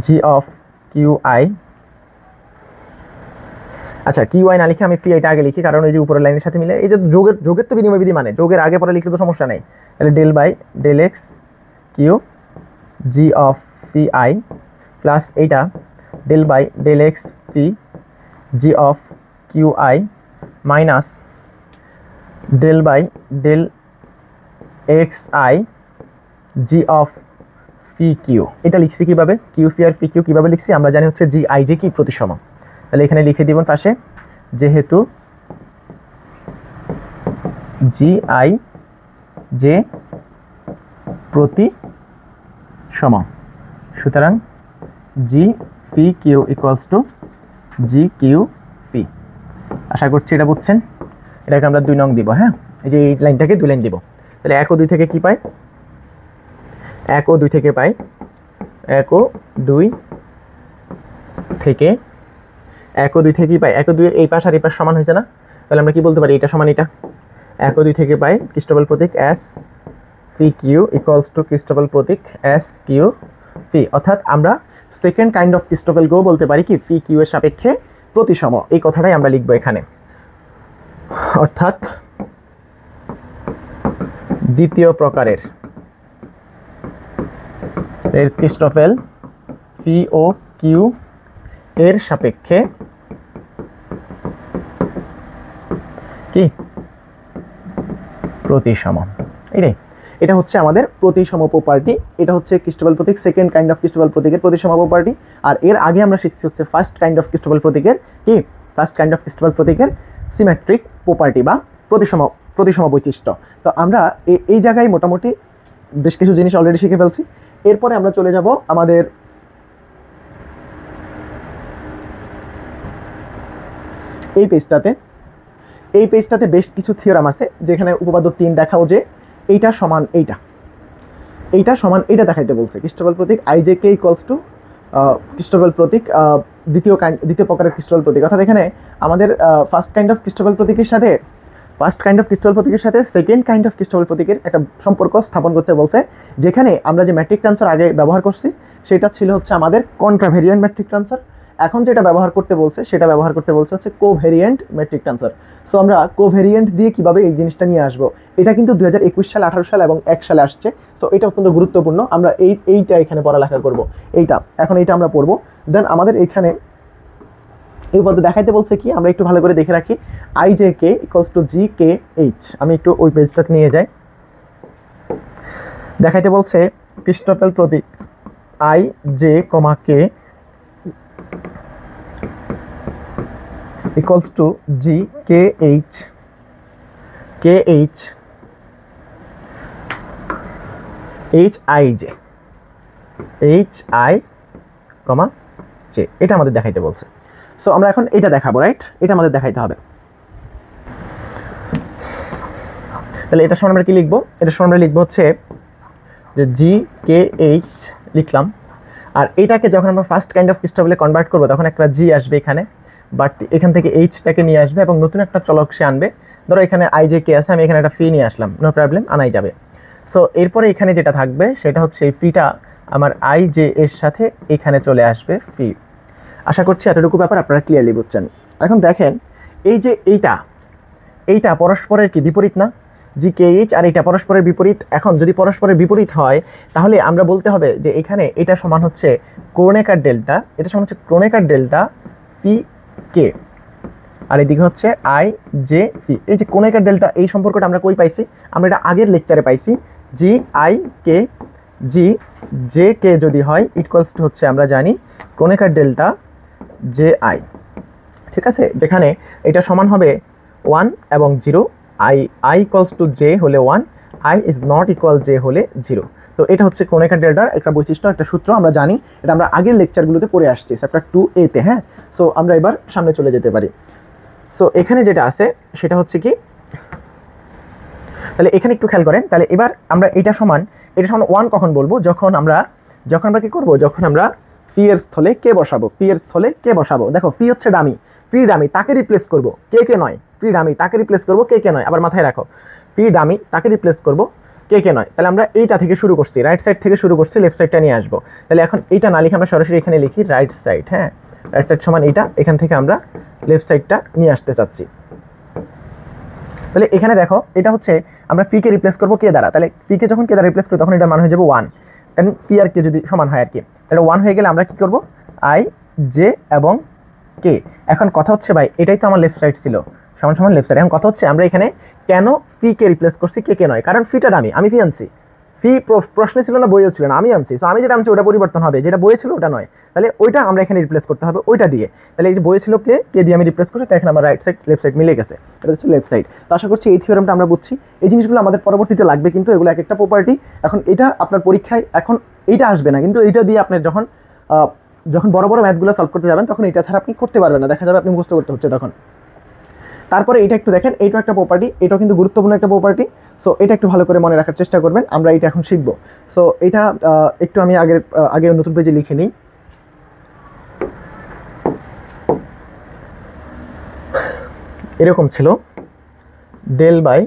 A: G of q i. আচ্ছা, কিউ আই না লিখে আমি ফি এটা আগে লিখি, কারণ ওই যে উপরের লাইনের সাথে মিলে, এই যে যোগের তো বিনিময় বিধি, মানে যোগের আগে পরে লিখলে তো সমস্যা নেই। তাহলে del by del x Q g of p i plus এইটা del by del x P G of q I minus del by del x I g of phi q. এটা লিখছি কীভাবে? কিউ ফি আর ফি কিউ কীভাবে লিখছি আমরা জানি হচ্ছে G I J কি প্রতিসম। তাহলে এখানে লিখে দিব পাশে, যেহেতু জি আই জে প্রতিসম, সুতরাং g phi q equals to g q phi. আশা করছি এটা বুঝছেন। এটাকে আমরা 2 নং দিব। হ্যাঁ, এই যে এই লাইনটাকে 2 লাইন দিব। তাহলে 1 ও 2 থেকে কি পাই? 1 ও 2 থেকে পাই 1 ও 2 থেকে 1 ও 2 থেকে কি পাই? 1 ও 2 এর এই পাশ আর এই পাশ সমান হয়েছে না? তাহলে আমরা কি বলতে পারি? এটা সমান এটা। 1 ও 2 থেকে পাই ক্রিস্টোফাল প্রতীক s P Q equals to Christoffel প্রতীক এস কিউ পি, অর্থাৎ আমরা সেকেন্ড কাইন্ড অফ ক্রিস্টোফালকেও বলতে পারি কি পি কিউ এর সাপেক্ষে প্রতিসম। এই কথাটাই আমরা লিখবো এখানে, অর্থাৎ দ্বিতীয় প্রকারের ক্রিস্টোফেল পি ও কিউ এর সাপেক্ষে কি প্রতিসম। এটাই, এটা হচ্ছে আমাদের প্রতিসম প্রপার্টি। এটা হচ্ছে ক্রিস্টোফাল প্রতীক, সেকেন্ড কাইন্ড অফ ক্রিস্টোফাল প্রতীকের প্রতিসম প্রপার্টি। আর এর আগে আমরা শিখছি হচ্ছে ফার্স্ট কাইন্ড অফ ক্রিস্টোফাল প্রতীকের কি, ফার্স্ট কাইন্ড অফ ক্রিস্টোফাল প্রতীকের সিমেট্রিক প্রপার্টি বা প্রতিসম বৈশিষ্ট্য। তো আমরা এই জায়গায় মোটামুটি বেশ কিছু জিনিস অলরেডি শিখে ফেলছি। এরপরে আমরা চলে যাব আমাদের এই পেজটাতে। এই পেজটাতে বেশ কিছু থিওরাম আছে, যেখানে উপপাদ্য 3 দেখাও যে এইটা সমান এইটা, এইটা সমান এইটা দেখাইতে বলছে। ক্রিস্টোফাল প্রতীক I J K equals to Christoffel প্রতীক দ্বিতীয় প্রকারের ক্রিস্টোফাল প্রতীক। অর্থাৎ এখানে আমাদের ফার্স্ট কাইন্ড অফ ক্রিস্টোফাল প্রতীকের সাথে সেকেন্ড কাইন্ড অফ ক্রিস্টোফাল প্রতীকের একটা সম্পর্ক স্থাপন করতে বলছে, যেখানে আমরা যে ম্যাট্রিক ট্রান্সফার আগে ব্যবহার করছি সেটা ছিল হচ্ছে আমাদের কন্ট্রাভেরিয়েন্ট ম্যাট্রিক ট্রান্সফার। এখন যেটা ব্যবহার করতে বলছে সেটা ব্যবহার করতে বলছে হচ্ছে কোভেরিয়েন্ট ম্যাট্রিক ট্রান্সফার। সো আমরা কোভেরিয়েন্ট দিয়ে কিভাবে এই জিনিসটা নিয়ে আসবো, এটা কিন্তু 2021 সাল, 18 সাল এবং 1 সালে আসছে। সো এটা অত্যন্ত গুরুত্বপূর্ণ। আমরা এইটা এখানে পড়ালেখা করব। এখন এইটা আমরা পড়বো। দেন আমাদের এখানে এই উপপাদ্য দেখাইতে বলছে কি, আমরা একটু ভালো করে দেখে রাখি। I J K equals to G K H. আমি একটু ওই পেজটাতে নিয়ে যাই। দেখাইতে বলছে ক্রিস্টোফেল প্রতীক I J comma K equals to G K H H I J এটা আমাদের দেখাইতে বলছে। সো আমরা এখন এটা দেখাবো, রাইট? এটা আমাদের দেখাইতে হবে। তাহলে এটার সমান আমরা কি লিখবো? এটার সমান আমরা লিখবো হচ্ছে যে G K H লিখলাম, আর এটাকে যখন আমরা ফার্স্ট কাইন্ড অফ ক্রিস্টোফেলে কনভার্ট করবো তখন একটা জি আসবে এখানে, বাট এখান থেকে এইচটাকে নিয়ে আসবে এবং নতুন একটা চলক সে আনবে। ধরো এখানে আই জে কে আছে, আমি এখানে একটা ফি নিয়ে আসলাম, নো প্রবলেম, আনাই যাবে। সো এরপরে এখানে যেটা থাকবে সেটা হচ্ছে এই ফিটা আমার আই জে এর সাথে এখানে চলে আসবে ফি। আশা করছি এতটুকু ব্যাপার আপনারা ক্লিয়ারলি বুঝছেন। এখন দেখেন এই যে এইটা পরস্পরের কি বিপরীত না? জি কে এইচ আর এটা পরস্পরের বিপরীত। এখন যদি পরস্পরের বিপরীত হয় তাহলে আমরা বলতে হবে যে এখানে এটা সমান হচ্ছে ক্রোনেকার ডেল্টা, এটা সমান হচ্ছে ক্রোনেকার ডেল্টা পি কে, আর এদিকে হচ্ছে আই জে পি। এই যে ক্রোনেকার ডেল্টা, এই সম্পর্কটা আমরা কই পাইছি? আমরা এটা আগের লেকচারে পাইছি। G I K G J কে যদি হয় ইকুয়ালস টু হচ্ছে আমরা জানি ক্রোনেকার ডেল্টা জে আই, ঠিক আছে? যেখানে এটা সমান হবে 1 এবং 0, আই ইকুয়ালস টু জে হলে 1, I is not equal J হলে 0। তো এটা হচ্ছে ক্রোনেকার ডেল্টার একটা বৈশিষ্ট্য, একটা সূত্র আমরা জানি, এটা আমরা আগের লেকচারগুলোতে পড়ে আসছি চ্যাপ্টার 2A-তে। হ্যাঁ, সো আমরা এবার সামনে চলে যেতে পারি। সো এখানে যেটা আছে সেটা হচ্ছে কি, তাহলে এখানে একটু খেয়াল করেন, তাহলে এবার আমরা এটা সমান 1 কখন বলবো, যখন আমরা কি করব, যখন আমরা ফি এর স্থলে কে বসাবো, ফি এর স্থলে কে বসাবো। দেখো ফি হচ্ছে ডামি, ফি ডামি তাকে রিপ্লেস করব, কে নয়, ফি ডামি তাকে রিপ্লেস করব, কে নয়। আবার মাথায় রাখো, ফি ডামি তাকে রিপ্লেস করব, কে নয়। তাহলে আমরা এইটা থেকে শুরু করছি, রাইট সাইড থেকে শুরু করছি, লেফট সাইডটা নিয়ে আসবো। তাহলে এখন এইটা না লিখে আমরা সরাসরি এখানে লিখি রাইট সাইড। হ্যাঁ, রাইট সাইড সমান এইটা, এখান থেকে আমরা লেফট সাইডটা নিয়ে আসতে চাচ্ছি। তাহলে এখানে দেখো এটা হচ্ছে আমরা ফি কে রিপ্লেস করবো কে দ্বারা, তাহলে ফি কে যখন কে দ্বারা রিপ্লেস করি তখন এটার মান হয়ে যাবে 1, কারণ ফি আর কে যদি সমান হয় আর কি। তাহলে 1 হয়ে গেলে আমরা কি করব, আই জে এবং কে। এখন কথা হচ্ছে ভাই এটাই তো আমার লেফট সাইড ছিল, সমান লেফট সাইড। এখন কথা হচ্ছে আমরা এখানে কেন ফি কে রিপ্লেস করছি কে নয়, কারণ ফিটা আমি ফি আনছি, ফি প্রশ্নে ছিল না, বইও ছিল না, আমি আনছি। সো আমি যেটা আনছি ওটা পরিবর্তন হবে, যেটা বইয়ে ছিল ওটা নয়। তাহলে ওইটা আমরা এখানে রিপ্লেস করতে হবে ওইটা দিয়ে। তাহলে এই যে বইয়ে ছিল কে দিয়ে আমি রিপ্লেস করছি, তাই এখানে আমার রাইট সাইড লেফট সাইড মিলে গেছে, এটা হচ্ছে লেফট সাইড। তো আশা করছি এই থিওরেমটা আমরা বুঝছি। এই জিনিসগুলো আমাদের পরবর্তীতে লাগবে, কিন্তু এগুলো এক একটা প্রপার্টি। এখন এটা আপনার পরীক্ষায় এখন এইটা আসবে না, কিন্তু এইটা দিয়ে আপনার যখন বড় বড় ম্যাথগুলো সলভ করতে যাবেন তখন এটা ছাড়া আপনি করতে পারবেন না, দেখা যাবে আপনি মুখস্থ করতে হচ্ছে তখন। তারপরে এটা একটু দেখেন, এইটাও একটা প্রপার্টি, এটাও কিন্তু গুরুত্বপূর্ণ একটা প্রপার্টি। সো এটা একটু ভালো করে মনে রাখার চেষ্টা করবেন, আমরা এটা এখন শিখবো। সো এটা একটু আমি আগে নতুন পেজে লিখে নিই। এরকম ছিল del by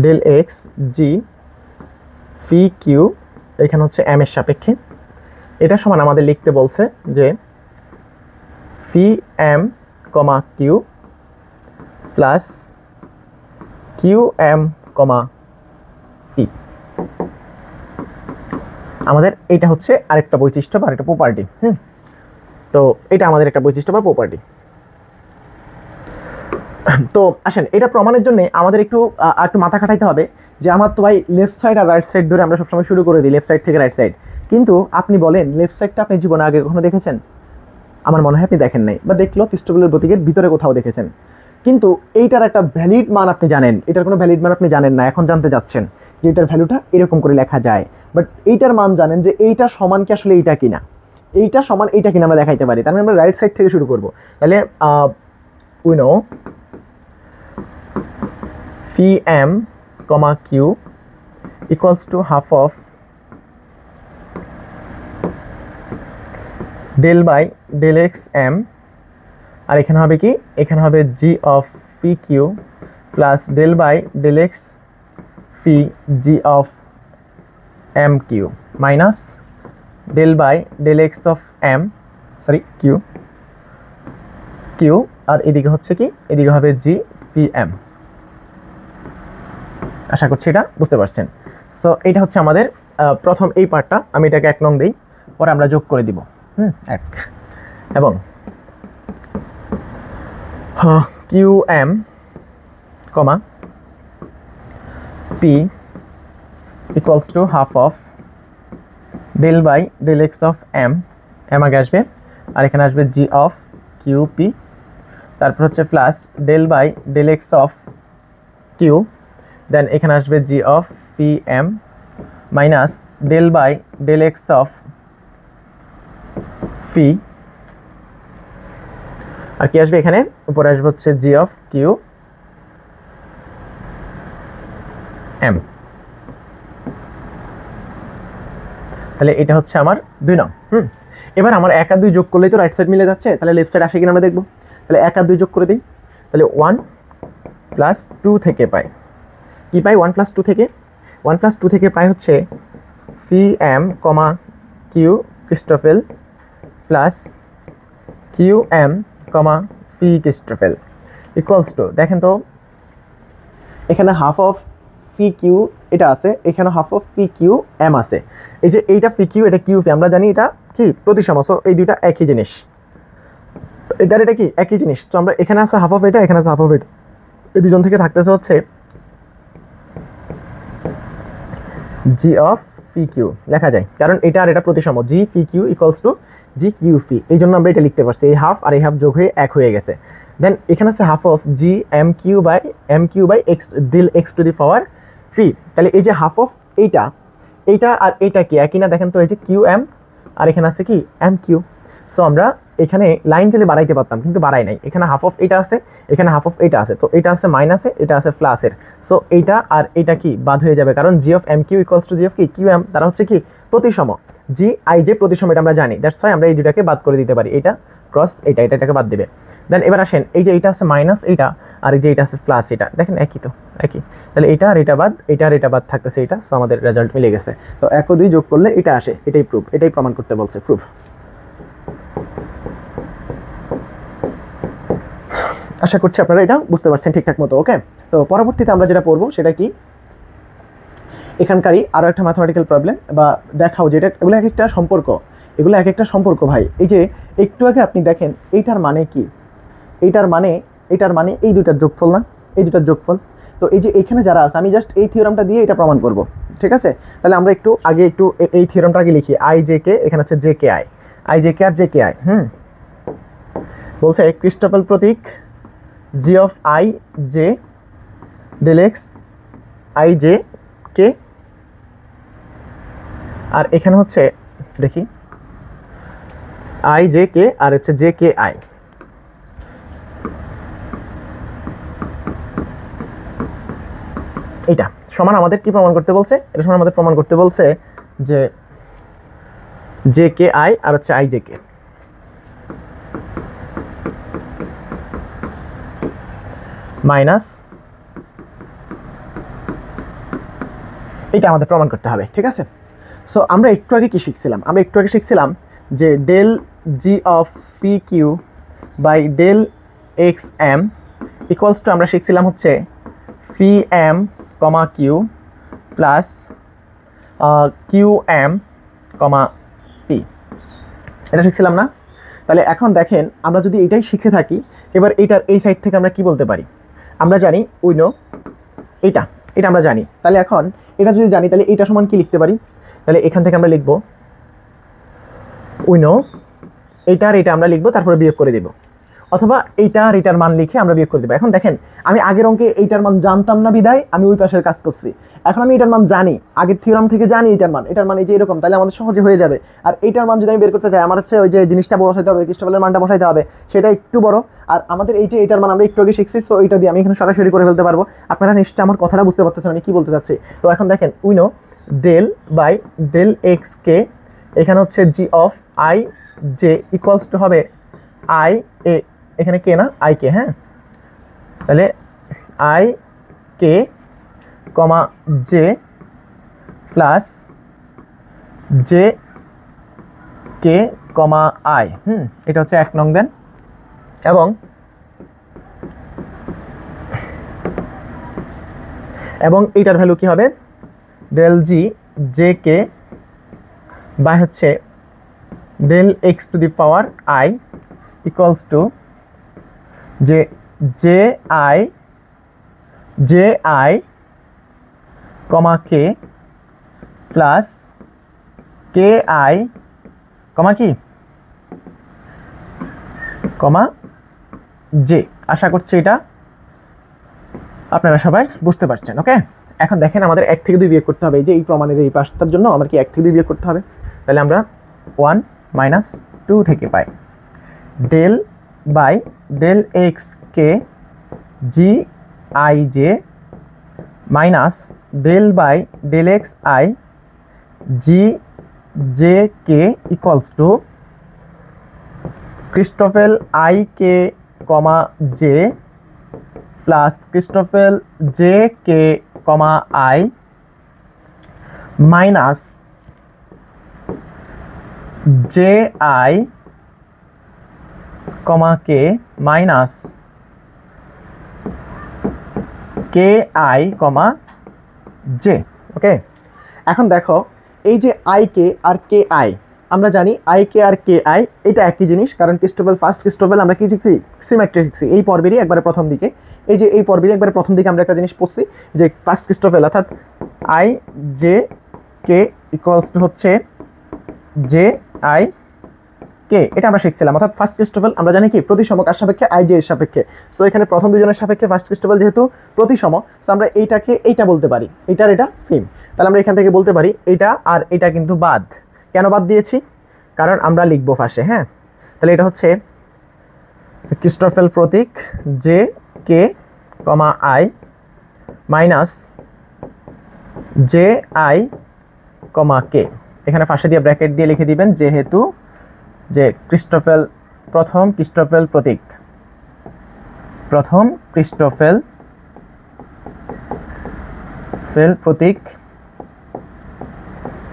A: del x g phi q, এখানে হচ্ছে এম এর সাপেক্ষে। এটা সমান আমাদের লিখতে বলছে যে phi M comma Q plus Q M comma P. আমাদের এটা হচ্ছে আরেকটা বৈশিষ্ট্য বা আরেকটা প্রপার্টি। তো এটা আমাদের একটা বৈশিষ্ট্য বা প্রপার্টি। তো আসেন এটা প্রমাণের জন্য আমাদের একটু মাথা খাটাইতে হবে যে আমার তো ভাই লেফট সাইড আর রাইট সাইড ধরে আমরা সবসময় শুরু করে দিই, লেফট সাইড থেকে রাইট সাইড। কিন্তু আপনি বলেন লেফট সাইডটা আপনি জীবনে আগে কখনো দেখেছেন? আমার মনে হয় আপনি দেখেন নাই, বা দেখলো খ্রিস্টবুলের প্রতীকের ভিতরে কোথাও দেখেছেন। কিন্তু এইটার একটা ভ্যালিড মান আপনি জানেন, এটার কোনো ভ্যালিড মান আপনি জানেন না, এখন জানতে যাচ্ছেন যে এটার ভ্যালুটা এরকম করে লেখা যায়। বাট এইটার মান জানেন যে এইটা সমান কি আসলে এইটা কিনা, এইটা সমান এইটা কিনা আমরা দেখাইতে পারি। তার মানে আমরা রাইট সাইড থেকে শুরু করব। তাহলে we know phi m comma q equals to half of del by del x m, আর এখানে হবে কি, এখানে হবে g of phi q plus del by del x phi g of m q minus del by del x of m q আর এদিকে হচ্ছে কি, এদিকে হবে g phi m। আশা করছি এটা বুঝতে পারছেন। সো এইটা হচ্ছে আমাদের প্রথম এই পার্টটা। আমি এটাকে 1 নং দেই, পরে আমরা যোগ করে দিব 1 এবং q M comma p equals to half of del by del x of m, m আগে আসবে আর এখানে আসবে জি অফ কিউ পি, তারপর হচ্ছে plus del by del x of Q, then এখানে আসবে G of P M minus del by del x of phi, আর কি আসবে এখানে উপরে আসবে হচ্ছে জি অফ কিউ এম। তাহলে এটা হচ্ছে আমার 2 নং। এবার আমার 1 আর 2 যোগ করলেই তো রাইট সাইড মিলে যাচ্ছে, তাহলে লেফট সাইড আসে কিনা আমরা দেখবো। তাহলে 1 আর 2 যোগ করে দিই, তাহলে 1 প্লাস 2 থেকে পাই কি পাই, 1 প্লাস 2 থেকে 1 প্লাস 2 থেকে পাই হচ্ছে P M comma Q Christoffel plus Q M comma P Christoffel equals to, দেখেন তো এখানে হাফ অফ পি কিউ এটা আছে, এখানে half of P q m আছে। এই যে এইটা পি কিউ, এটা কিউ পি, আমরা জানি এটা কি প্রতিসম। সো এই দুইটা একই জিনিস, এটার এটা কি একই জিনিস। তো আমরা এখানে আছে হাফ অফ এটা, এখানে আছে হাফ অফ এটা, এই দুজন থেকে থাকতেছে হচ্ছে জি অফ পি কিউ লেখা যায়, কারণ এটা আর এটা প্রতিসম। G P Q equals to g q p, এই জন্য আমরা এটা লিখতে পারছি। এই হাফ আর এই হাফ যোগ হয়ে 1 হয়ে গেছে। দেন এখানে আছে half of g m q by x del x to the power p. তাহলে এই যে হাফ অফ এইটা আর এইটা কি একই না, দেখেন তো এই যে কিউ এম আর এখানে আছে কি এম কিউ। সো আমরা এখানে লাইন চাইলে বাড়াইতে পারতাম, কিন্তু বাড়াই নাই। এখানে হাফ অফ এটা আছে, এখানে হাফ অফ এটা আছে, তো এটা আছে মাইনাসে, এটা আছে প্লাসের। সো এইটা আর এটা কি বাদ হয়ে যাবে, কারণ G of M Q equals to G of K Q M, তারা হচ্ছে কি প্রতিসম। জি আই জে প্রতিসম, এটা আমরা জানি, দ্যাটস ওয়াই আমরা এই দুটাকে বাদ করে দিতে পারি, এটা ক্রস এটা, এটাকে বাদ দিবে। দেন এবার আসেন, এই যে এটা আছে মাইনাস এইটা, আর এই যে এটা আছে প্লাস এটা, দেখেন একই তো, একই। তাহলে এটা আর এটা বাদ, এটা আর এটা বাদ থাকতেছে এটা। সো আমাদের রেজাল্ট মিলে গেছে। তো 1 ও 2 যোগ করলে এটা আসে, এটাই প্রুফ, এটাই প্রমাণ করতে বলছে, প্রুফ। আশা করছি আপনারা এটা বুঝতে পারছেন ঠিকঠাক মতো। ওকে, তো পরবর্তীতে আমরা যেটা পড়বো সেটা কি, এখানকারই আরও একটা ম্যাথমেটিক্যাল প্রবলেম বা দেখাও, যেটা এগুলো এক একটা সম্পর্ক, এগুলো এক একটা সম্পর্ক ভাই। এই যে একটু আগে আপনি দেখেন, এইটার মানে কি, এইটার মানে এই দুটার যোগফল না, এই দুটার যোগফল। তো এই যে এখানে যারা আছে, আমি জাস্ট এই থিওরামটা দিয়ে এটা প্রমাণ করব, ঠিক আছে? তাহলে আমরা একটু আগে এই থিওরামটা আগে লিখি। আই জে কে, এখানে হচ্ছে J K I, I J K আর জে কে আই। বলছে ক্রিস্টোফেল প্রতীক G of I J del x I J K, আর এখানে হচ্ছে দেখি আই জে কে আর হচ্ছে জে কে আই। এটা সমান আমাদের কি প্রমাণ করতে বলছে? এটা সমান আমাদের প্রমাণ করতে বলছে যে জে কে আই আর হচ্ছে আই জে কে মাইনাস, এটা আমাদের প্রমাণ করতে হবে, ঠিক আছে? সো আমরা একটু আগে কি শিখছিলাম? আমরা একটু আগে শিখছিলাম যে del g of P Q by del x m equals to, আমরা শিখছিলাম হচ্ছে P M comma Q plus Q M comma p, এটা শিখছিলাম না? তাহলে এখন দেখেন, আমরা যদি এটাই শিখে থাকি, এবার এটার এই সাইড থেকে আমরা কি বলতে পারি? আমরা জানি উইনো এটা, এটা আমরা জানি। তাহলে এখন এটা যদি জানি, তাহলে এটা সমান কি লিখতে পারি? তাহলে এখান থেকে আমরা লিখবো উইনো এইটা আর এটা আমরা লিখবো, তারপরে বিয়োগ করে দেব, অথবা এইটা আর এটার মান লিখে আমরা বিয়োগ করে দেবো। এখন দেখেন, আমি আগের অঙ্কে এইটার মান জানতাম না বিদায় আমি ওই পাশের কাজ করছি। এখন আমি এটার মান জানি, আগের থিওরাম থেকে জানি এটার মান এই যে এরকম, তাহলে আমাদের সহজে হয়ে যাবে। আর এইটার মান যদি আমি বের করতে চাই, আমার হচ্ছে ওই যে জিনিসটা বসাইতে হবে, ক্রিস্টোফেলের মানটা বসাইতে হবে, সেটা একটু বড়। আর আমাদের এই যে এটার মান আমরা একটু আগে শিখছি, সো এইটা দিয়ে আমি এখানে সরাসরি করে ফেলতে পারবো। আপনারা নিশ্চয়ই আমার কথাটা বুঝতে পারতেছেন আমি কি বলতে চাচ্ছি। তো এখন দেখেন, we know del by del X K, এখানে হচ্ছে G of I J equals to হবে আই এ, এখানে কে না আই কে, হ্যাঁ? তাহলে I K comma J plus J K comma I, এটা হচ্ছে 1 নং। দেন এবং এইটার ভ্যালু কি হবে? Del G J K by হচ্ছে del X to the power I equals to J I comma K plus K I comma K comma J. আশা করছি এটা আপনারা সবাই বুঝতে পারছেন। ওকে, এখন দেখেন, আমাদের 1 থেকে 2 বিয়োগ করতে হবে। এই যে এই প্রমাণের এই পাশটার জন্য আমার কি 1 থেকে 2 বিয়োগ করতে হবে। তাহলে আমরা 1 মাইনাস 2 থেকে পাই del by del X K G I J minus del by del x I G J K equals to Christoffel I K comma J plus Christoffel J K comma I minus J I comma K minus K I comma J. Okay, এখন দেখো, এই যে I K R K I, আমরা জানি I K R K I এটা একই জিনিস, কারণ ক্রিস্টোফেল ফার্স্ট ক্রিস্টোফেল আমরা কি শিখছি? সিমেট্রি শিখছি এই পর্বেরই একবারে প্রথম দিকে। এই যে এই পর্বেরই একবারে প্রথম দিকে আমরা একটা জিনিস পড়ছি যে ফার্স্ট ক্রিস্টোফেল অর্থাৎ I J K equals to হচ্ছে জে আই কে, এটা আমরা শিখছিলাম। অর্থাৎ ফার্স্ট ক্রিস্টোফেল আমরা জানি কি প্রতিসম কার সাপেক্ষে? আই জে এর সাপেক্ষে। সো এখানে প্রথম দুজনের সাপেক্ষে ফার্স্ট ক্রিস্টোফেল যেহেতু প্রতিসম, সো আমরা এইটাকে এইটা বলতে পারি, এইটার এটা সেম। তাহলে আমরা এখান থেকে বলতে পারি এটা আর এটা কিন্তু বাদ। কেন বাদ দিয়েছি? কারণ আমরা লিখবো ফার্স্টে, হ্যাঁ? তাহলে এটা হচ্ছে ক্রিস্টোফেল প্রতীক J K comma I minus J I comma K, এখানে পাশে দিয়ে ব্র্যাকেট দিয়ে লিখে দিবেন যেহেতু যে ক্রিস্টোফেল প্রথম ক্রিস্টোফেল প্রতীক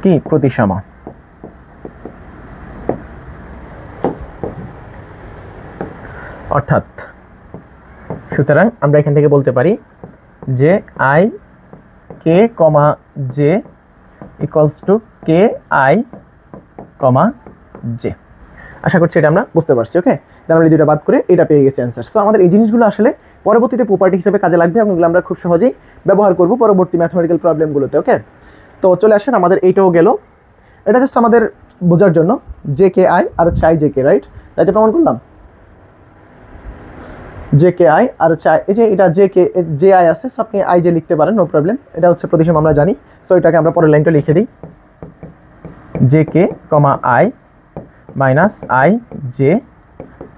A: কি প্রতিসম। অর্থাৎ সুতরাং আমরা এখান থেকে বলতে পারি যে I K comma J equals to K I comma J. আশা করছি এটা আমরা বুঝতে পারছি। ওকে, তাহলে আমরা দুটো বাদ করে এটা পেয়ে গেছি অ্যান্সার। সো আমাদের এই জিনিসগুলো আসলে পরবর্তীতে প্রপার্টি হিসেবে কাজে লাগবে এবং এগুলো আমরা খুব সহজেই ব্যবহার করব পরবর্তী ম্যাথমেটিক্যাল প্রবলেমগুলোতে। ওকে, তো চলে আসেন, আমাদের এইটাও গেল। এটা জাস্ট আমাদের বোঝার জন্য জে কে আই আর হচ্ছে আই জে কে, রাইট? তাই তো প্রমাণ করলাম জে কে আই আর হচ্ছে এই যে এটা জে আই আছে, সো আপনি আই জে লিখতে পারেন, নো প্রবলেম। এটা হচ্ছে প্রতিসম আমরা জানি। সো এটাকে আমরা পরের লাইনটা লিখে দিই J K comma I minus I J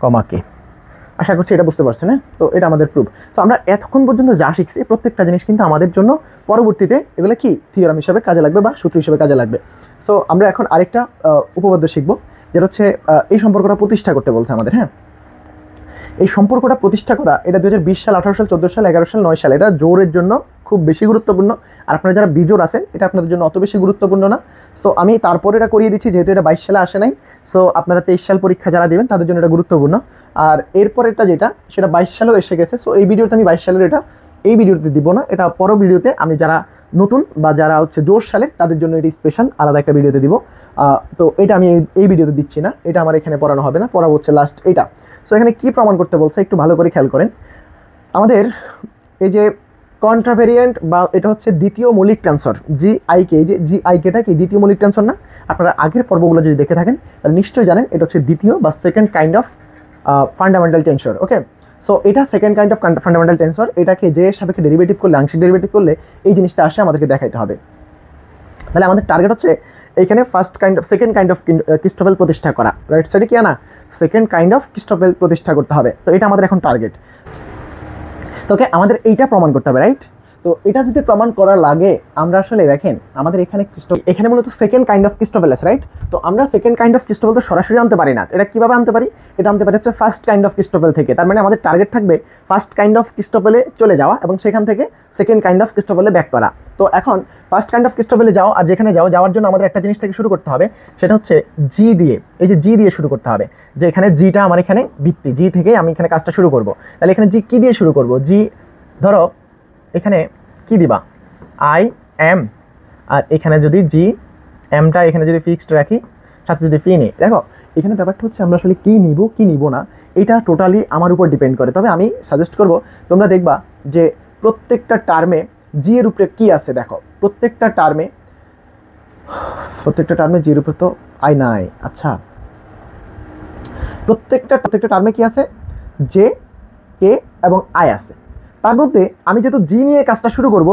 A: comma K. আশা করছি এটা বুঝতে পারছেন। হ্যাঁ, তো এটা আমাদের প্রুফ। তো আমরা এতক্ষণ পর্যন্ত যা শিখছি প্রত্যেকটা জিনিস কিন্তু আমাদের জন্য পরবর্তীতে এগুলো কি থিওরাম হিসেবে কাজে লাগবে বা সূত্র হিসেবে কাজে লাগবে। সো আমরা এখন আরেকটা উপপাদ্য শিখবো, যেটা হচ্ছে এই সম্পর্কটা প্রতিষ্ঠা করতে বলছে আমাদের। হ্যাঁ, এই সম্পর্কটা প্রতিষ্ঠা করা এটা 2020 সাল, 18 সাল, 14 সাল, 11 সাল, 9 সাল, এটা জোরের জন্য খুব বেশি গুরুত্বপূর্ণ। আর আপনারা যারা বিজোর আছেন এটা আপনাদের জন্য অত বেশি গুরুত্বপূর্ণ না। সো আমি তারপরে এটা করিয়ে দিচ্ছি যেহেতু এটা 22 সালে আসে নাই। সো আপনারা 23 সাল পরীক্ষা যারা দেবেন তাদের জন্য এটা গুরুত্বপূর্ণ। আর এরপরেরটা যেটা সেটা 22 সালেও এসে গেছে। সো এই ভিডিওতে আমি 22 সালের এটা এই ভিডিওতে দিব না, এটা পর ভিডিওতে আমি যারা নতুন বা যারা হচ্ছে জোর সালে তাদের জন্য এটি স্পেশাল আলাদা একটা ভিডিওতে দিব। তো এটা আমি এই ভিডিওতে দিচ্ছি না, এটা আমার এখানে পড়ানো হবে না, পড়াবো হচ্ছে লাস্ট এটা। সো এখানে কি প্রমাণ করতে বলছে একটু ভালো করে খেয়াল করেন। আমাদের এই যে কন্ট্রাভেরিয়েন্ট বা এটা হচ্ছে দ্বিতীয় মৌলিক টেন্সর জি আই কে, যে জি আই কেটা কি দ্বিতীয় মৌলিক টেন্সর না? আপনারা আগের পর্বগুলো যদি দেখে থাকেন তাহলে নিশ্চয়ই জানেন এটা হচ্ছে দ্বিতীয় বা second kind of fundamental tensor. Okay, so এটা second kind of fundamental tensor. এটাকে যে সাপেক্ষে ডেরিভেটিভ করলে, আংশিক ডেরিভেটিভ করলে এই জিনিসটা আসে আমাদেরকে দেখাইতে হবে। তাহলে আমাদের টার্গেট হচ্ছে এইখানে সেকেন্ড কাইন্ড অফ ক্রিস্টোফেল প্রতিষ্ঠা করা, রাইট সাইডে কি না সেকেন্ড কাইন্ড অফ ক্রিস্টোফেল প্রতিষ্ঠা করতে হবে। তো এটা আমাদের এখন টার্গেট। তো ওকে, আমাদের এইটা প্রমাণ করতে হবে, রাইট? তো এটা যদি প্রমাণ করা লাগে আমরা আসলে দেখেন আমাদের এখানে মূলত সেকেন্ড কাইন্ড অফ ক্রিস্টোফেল আছে, রাইট? তো আমরা সেকেন্ড কাইন্ড অফ ক্রিস্টোফেল তো সরাসরি আনতে পারি না। এটা কিভাবে আনতে পারি? এটা আনতে পারি হচ্ছে ফার্স্ট কাইন্ড অফ ক্রিস্টোফেল থেকে। তার মানে আমাদের টার্গেট থাকবে ফার্স্ট কাইন্ড অফ ক্রিস্টোফেলে চলে যাওয়া এবং সেখান থেকে সেকেন্ড কাইন্ড অফ ক্রিস্টোফেলে ব্যাক করা। তো এখন ফার্স্ট কাইন্ড অফ ক্রিস্টোফেলে যাও, আর যেখানে যাওয়ার জন্য আমাদের একটা জিনিস থেকে শুরু করতে হবে, সেটা হচ্ছে জি দিয়ে। এই যে জি দিয়ে শুরু করতে হবে, যে এখানে জিটা আমার এখানে ভিত্তি, জি থেকে আমি এখানে কাজটা শুরু করব। তাহলে এখানে জি কি দিয়ে শুরু করব? জি ধরো এখানে কি দিবা আই এম, আর এখানে যদি জি এমটা এখানে যদি ফিক্সড রাখি, সাথে যদি ফি নিই, দেখো এখানে ব্যাপারটা হচ্ছে আমরা আসলে কি নিব কি নিব না এটা টোটালি আমার উপর ডিপেন্ড করে। তবে আমি সাজেস্ট করব তোমরা দেখবা যে প্রত্যেকটা টার্মে জি এর উপরে কি আছে। দেখো প্রত্যেকটা টার্মে জি এর উপরে তো আই নাই। আচ্ছা, প্রত্যেকটা টার্মে কি আছে? জে, কে এবং আই আছে। তার মধ্যে আমি যেহেতু জি নিয়ে কাজটা শুরু করব,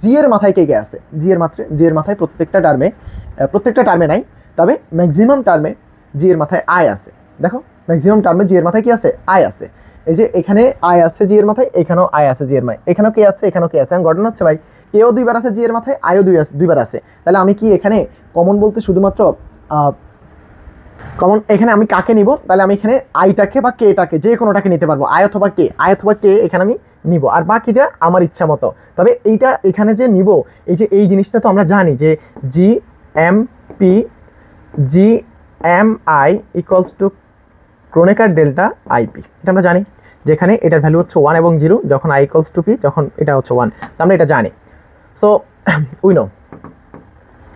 A: জি এর মাথায় কে কে আছে? জি এর মাথায় প্রত্যেকটা টার্মে নাই, তবে ম্যাক্সিমাম টার্মে জি এর মাথায় আই আছে। দেখো ম্যাক্সিমাম টার্মে জি এর মাথায় কি আছে? আই আছে। এই যে এখানে আই আছে জি এর মাথায়, এখানেও আই আছে জি এর মাথায়, এখানেও কে আছে, এখানেও কে আছে। এখন ঘটনা হচ্ছে ভাই কেও দুইবার আছে জি এর মাথায়, আইও দুইবার আছে। তাহলে আমি কি এখানে কমন বলতে শুধুমাত্র কমন এখানে আমি কাকে নিব? তাহলে আমি এখানে আইটাকে বা কেটাকে যে কোনোটাকে নিতে পারবো, আই অথবা কে এখানে আমি নিব, আর বাকিটা আমার ইচ্ছা মতো। তবে এইটা এখানে যে নিব, এই জিনিসটা তো আমরা জানি যে G M I equals to Kronecker delta I P, এটা আমরা জানি। যেখানে এটার ভ্যালু হচ্ছে 1 এবং 0, যখন আই ইকুয়ালস টু পি তখন এটা হচ্ছে 1, তো আমরা এটা জানি। সো উইনো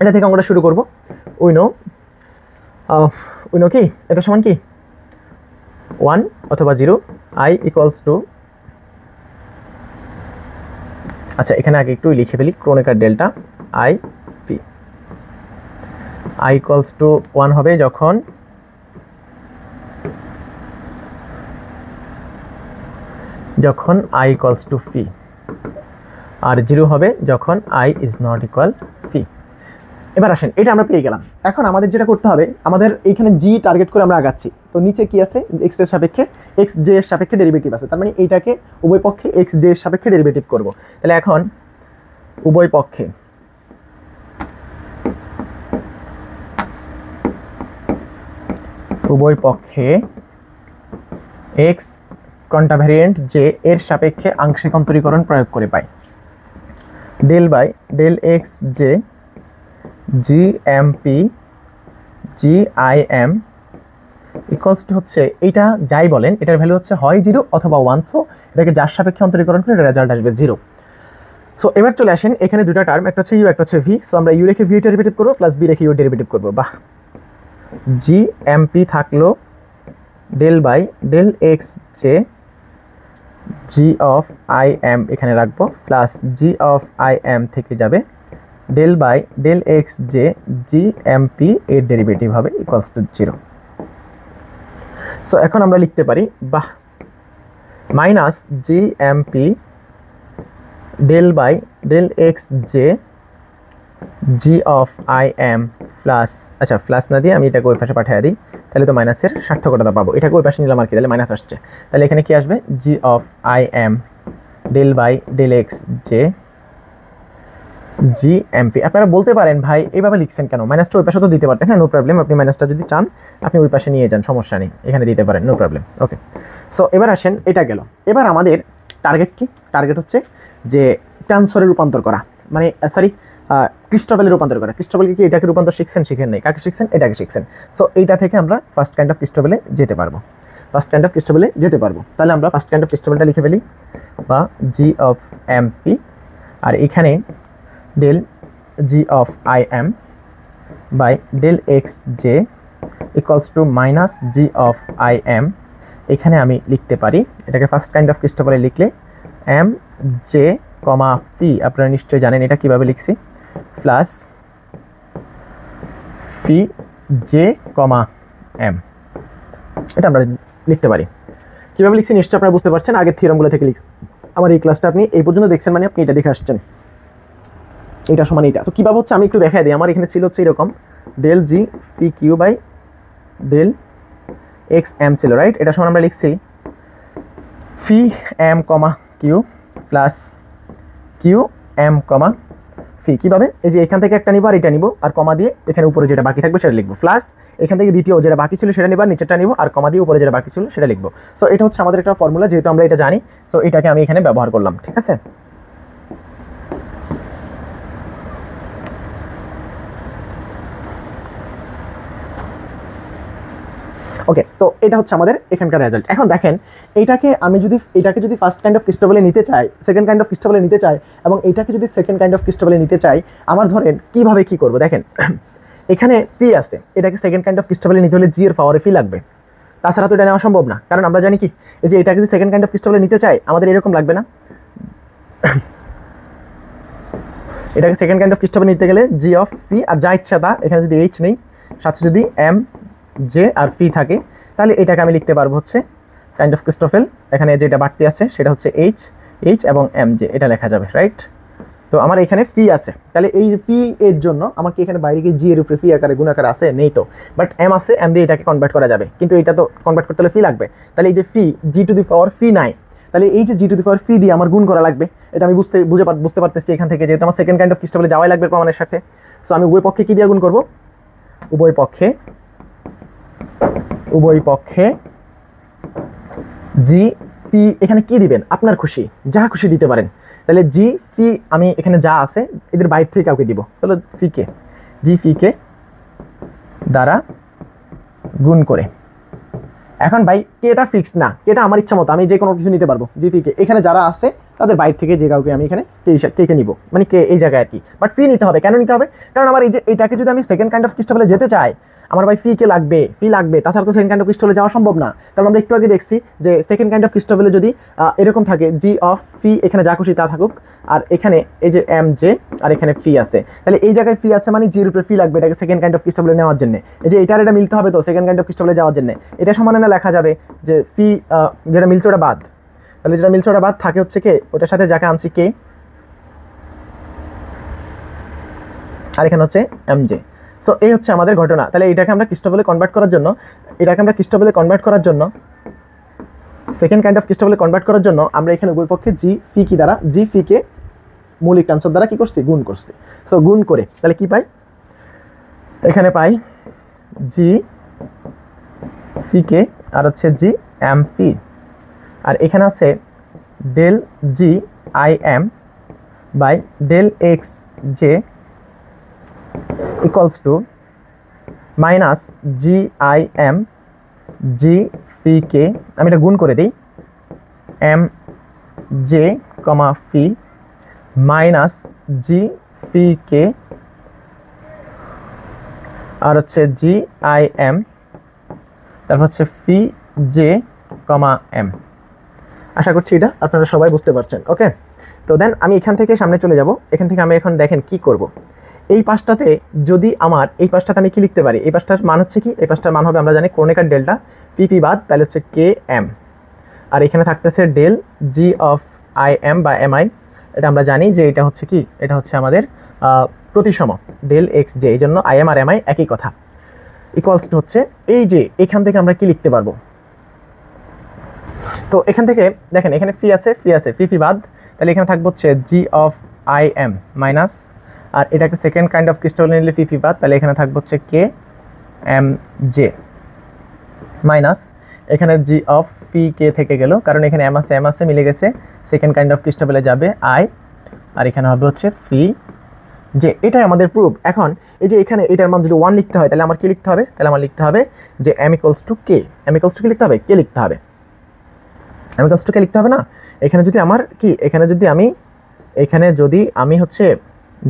A: এটা থেকে আমরা শুরু করবো। উইনো কি এটা সমান কি 1 অথবা 0, আই ইকুয়ালস টু, আচ্ছা এখানে আগে একটু লিখে ফেলি, Kronecker delta I P. I equals to 1 হবে যখন আই ইকুয়ালস টু ফি, আর 0 হবে যখন I is not equal phi. এবার আসেন, এটা আমরা পেয়ে গেলাম। এখন আমাদের যেটা করতে হবে, আমাদের এইখানে জি টার্গেট করে আমরা আগাচ্ছি, তো নিচে কি আছে, এক্স এর সাপেক্ষে এক্স জে এর সাপেক্ষে ডেরিভেটিভ আছে, তার মানে এইটাকে উভয় পক্ষে এক্স জে এর সাপেক্ষে ডেরিভেটিভ করব। তাহলে এখন উভয় পক্ষে এক্স কোনটা ভ্যারিয়েন্ট জে এর সাপেক্ষে আংশিক অন্তরীকরণ প্রয়োগ করে পাই del by del x J G M P G I M equals to হচ্ছে এইটা যাই বলেন, এটার ভ্যালু হচ্ছে হয় 0 অথবা 1, সো এটাকে যার সাপেক্ষে অন্তরীকরণ করে রেজাল্ট আসবে 0। সো এবার চলে আসেন, এখানে দুটো টার্ম, একটা হচ্ছে ইউ একটা হচ্ছে ভি, সো আমরা ইউ রেখে ভি ডেরিভেটিভ করবো প্লাস বি রেখে ইউ ডেরিভেটিভ করবো। বাহ, জি এম পি থাকলো del by del x J g of I m এখানে রাখবো plus g of I m থেকে যাবে del by del x J G M p এর ডেরিভেটিভ হবে ইকুয়ালস টু 0। সো এখন আমরা লিখতে পারি বাহ minus g M p del by del x J g of I am plus, আচ্ছা প্লাস না দিয়ে আমি এটাকে ওই পাশে পাঠিয়ে দিই, তাহলে তো মাইনাসের সার্থকতা পাবো, এটাকে ওই পাশে নিলাম আর কি, তাহলে মাইনাস আসছে। তাহলে এখানে কি আসবে, G of I M del by del x J G M P. আপনারা বলতে পারেন ভাই এইভাবে লিখছেন কেন, মাইনাসটা ওই পাশে তো দিতে পারতেন। হ্যাঁ, নো প্রবলেম, আপনি মাইনাসটা যদি চান আপনি ওই পাশে নিয়ে যান, সমস্যা নেই, এখানে দিতে পারেন, নো প্রবলেম। ওকে, সো এবার আসেন, এটা গেল। এবার আমাদের টার্গেট কি, টার্গেট হচ্ছে যে ট্রান্সফারে রূপান্তর করা, মানে সরি ক্রিস্টোফেলে রূপান্তর করা। ক্রিস্টোফেলকে কি এটাকে রূপান্তর শিখছেন, শিখেন নাই, কাকে শিখছেন, এটাকে শিখছেন। সো এইটা থেকে আমরা ফার্স্ট কাইন্ড অফ ক্রিস্টোফেলে যেতে পারবো, ফার্স্ট কাইন্ড অফ ক্রিস্টোফেলে যেতে পারবো। তাহলে আমরা ফার্স্ট কাইন্ড অফ ক্রিস্টোফেলটা লিখে ফেলি, বা জি অফ এম পি, আর এখানে del g of I am by del x J equals to minus G of I m. এখানে আমি লিখতে পারি, এটাকে ফার্স্ট কাইন্ড অফ ক্রিস্টোফেলে লিখলে এম জে কমা পি, আপনারা নিশ্চয়ই জানেন এটা কিভাবে লিখছি, প্লাস পি জে কমা এম, এটা আমরা লিখতে পারি। কীভাবে লিখছি নিশ্চয়ই আপনারা বুঝতে পারছেন, আগের থিওরামগুলো থেকে লিখ, আমার এই ক্লাসটা আপনি এই পর্যন্ত দেখছেন, মানে আপনি এটা দেখে আসছেন, এটা সমান এটা। তো কীভাবে হচ্ছে আমি একটু দেখাই দিই, আমার এখানে ছিল হচ্ছে এরকম del G P Q by del x M ছিল, রাইট? এটা সমান আমরা লিখছি phi M comma Q plus Q M comma phi. কীভাবে, এই যে এখান থেকে একটা নিব আর এটা নিব, আর কমা দিয়ে এখানে উপরে যেটা বাকি থাকবে সেটা লিখবো, প্লাস এখান থেকে দ্বিতীয় যেটা বাকি ছিল সেটা নিব আর নিচেরটা নিব, আর কমা দিয়ে উপরে যেটা বাকি ছিল সেটা লিখবো। সো এটা হচ্ছে আমাদের একটা ফর্মুলা, যেহেতু আমরা এটা জানি, সো এটাকে আমি এখানে ব্যবহার করলাম, ঠিক আছে? ওকে, তো এটা হচ্ছে আমাদের এখানকার রেজাল্ট। এখন দেখেন, এটাকে যদি ফার্স্ট কাইন্ড অফ ক্রিস্টোফেলে নিতে চাই, সেকেন্ড কাইন্ড অফ ক্রিস্টোফেলে নিতে চাই, এবং এটাকে যদি সেকেন্ড কাইন্ড অফ ক্রিস্টোফেলে নিতে চাই, আমার ধরেন কিভাবে কি করব, দেখেন এখানে পি আছে, এটাকে সেকেন্ড কাইন্ড অফ ক্রিস্টোফেলে নিতে হলে জি এর পাওয়ারে পি লাগবে, তাছাড়া তো এটা নেওয়া সম্ভব না। কারণ আমরা জানি কি, এই যে এটাকে যদি সেকেন্ড কাইন্ড অফ ক্রিস্টোফেলে নিতে চাই, আমাদের এরকম লাগবে না, এটাকে সেকেন্ড কাইন্ড অফ ক্রিস্টোফেলে নিতে গেলে জি অফ পি, আর যা ইচ্ছা তা, এখানে যদি এইচ নেই, সাথে যদি এম জে আর পি থাকে, তাহলে এটাকে আমি লিখতে পারবো হচ্ছে কাইন্ড অফ ক্রিস্টোফেল। এখানে যেটা বাড়তি আছে সেটা হচ্ছে এইচ এবং এম জে, এটা লেখা যাবে, রাইট? তো আমার এখানে পি আছে, তাহলে এই পি এর জন্য আমাকে এখানে বাইরে গিয়ে জি এর উপরে পি আকারে গুণাকার আছে নেই তো, বাট এম আছে, এম দিয়ে এটাকে কনভার্ট করা যাবে, কিন্তু এটা তো কনভার্ট করতে হলে পি লাগবে। তাহলে এই যে P G two the power P নাই, তাহলে এই যে জি টু দি পাওয়ার পি দিয়ে আমার গুণ করা লাগবে, এটা আমি বুঝতে পারতেছি এখান থেকে, যেহেতু আমার সেকেন্ড কাইন্ড অফ ক্রিস্টোফেলে যাওয়াই লাগবে প্রমাণের সাথে। সো আমি উভয় পক্ষে কি দিয়ে গুণ করবো, উভয় পক্ষে জি পি, এখানে কি দিবেন আপনার খুশি, যা খুশি দিতে পারেন। তাহলে জি পি আমি এখানে যা আছে এদের বাইরে থেকে কাউকে দিব, তাহলে জি পি দ্বারা গুণ করে। এখন ভাই কেটা ফিক্সড না, কেটা আমার ইচ্ছা মতো আমি যে কোনো কিছু নিতে পারবো, জি পি এখানে যারা আছে তাদের বাইরে থেকে যে কাউকে আমি এখানে কে নিব, মানে কে এই জায়গায় আর কি, বাট ফি নিতে হবে। কেন নিতে হবে? কারণ আমার এই যে এটাকে যদি আমি সেকেন্ড কাইন্ড অফ ক্রিস্টোফেলে যেতে চাই, আমার ভাই ফি লাগবে, তাছাড়া তো সেকেন্ড কাইন্ড অফ ক্রিস্টোফেলে যাওয়া সম্ভব না। কারণ আমরা একটু আগে দেখছি যে সেকেন্ড কাইন্ড অফ ক্রিস্টোফেলে যদি এরকম থাকে জি অফ ফি, এখানে যা খুশি তা থাকুক, আর এখানে এই যে এম জে আর এখানে ফি আছে, তাহলে এই জায়গায় ফি আছে মানে জির উপরে ফি লাগবে এটাকে সেকেন্ড কাইন্ড অফ ক্রিস্টোফেলে নেওয়ার জন্য। এই যে এটা মিলতে হবে তো সেকেন্ড কাইন্ড অফ ক্রিস্টোফেলে যাওয়ার জন্য, এটা সমানে না লেখা যাবে যে ফি যেটা মিলছে ওটা বাদ, তাহলে যেটা মিলছে ওটা বাদ থাকে হচ্ছে কে, ওটার সাথে যাকে আনছি কে, আর এখানে হচ্ছে mj। সো এই হচ্ছে আমাদের ঘটনা। তাহলে এটাকে আমরা ক্রিস্টোফলে কনভার্ট করার জন্য সেকেন্ড কাইন্ড অফ ক্রিস্টোফলে কনভার্ট করার জন্য আমরা এখানে উভয় পক্ষে জি ফি কি দ্বারা জি ফি কে মৌলিক ট্রান্সফার দ্বারা কি করছি, গুণ করছি। সো গুণ করে তাহলে কি পাই, এখানে পাই জি ফি কে আর হচ্ছে জি এম ফি, আর এখানে আছে del G I M by del x J equals to minus G I M G phi K, আমি এটা গুণ করে দিই, M J comma phi minus G phi K আর হচ্ছে জি আই এম, তারপর হচ্ছে ফি জে কমা এম। আশা করছি এটা আপনারা সবাই বুঝতে পারছেন। ওকে, তো দেন আমি এখান থেকে সামনে চলে যাব। এখান থেকে আমি এখন দেখেন কি করব, এই পাশটাতে যদি আমার এই পাশটাতে আমি কি লিখতে পারি, এই পাশটার মান হচ্ছে কি, এই পাশটার মান হবে আমরা জানি ক্রোনেকার ডেল্টা পিপি বাদ, তাহলে হচ্ছে কে এম, আর এখানে থাকতেছে del g of I m বা এম আই, এটা আমরা জানি যে এটা হচ্ছে কি, এটা হচ্ছে আমাদের প্রতিসম ডেল এক্স জে, এই জন্য আই এম আর এম আই একই কথা, ইকুয়ালস টু হচ্ছে এই যে এখান থেকে আমরা কি লিখতে পারবো। তো এখান থেকে দেখেন এখানে ফি আছে ফি বাদ, তাহলে এখানে থাকবে হচ্ছে G of I am minus, আর এটাকে সেকেন্ড কাইন্ড অফ ক্রিস্টাল নিলে ফি বাদ, তাহলে এখানে থাকবে হচ্ছে কে এম জে মাইনাস এখানে জি অফ ফি কে থেকে গেল, কারণ এখানে এম আছে মিলে গেছে, সেকেন্ড কাইন্ড অফ ক্রিস্টাবলে যাবে আই, আর এখানে হবে হচ্ছে ফি যে, এটাই আমাদের প্রুফ। এখন এই যে এখানে এটার মান যদি 1 লিখতে হয় তাহলে আমার কি লিখতে হবে, তাহলে আমার লিখতে হবে যে m equals to k, m equals to কি লিখতে হবে, কে লিখতে হবে, এম ইকুয়ালস টু কে লিখতে হবে না। এখানে যদি আমার কি, এখানে যদি আমি হচ্ছে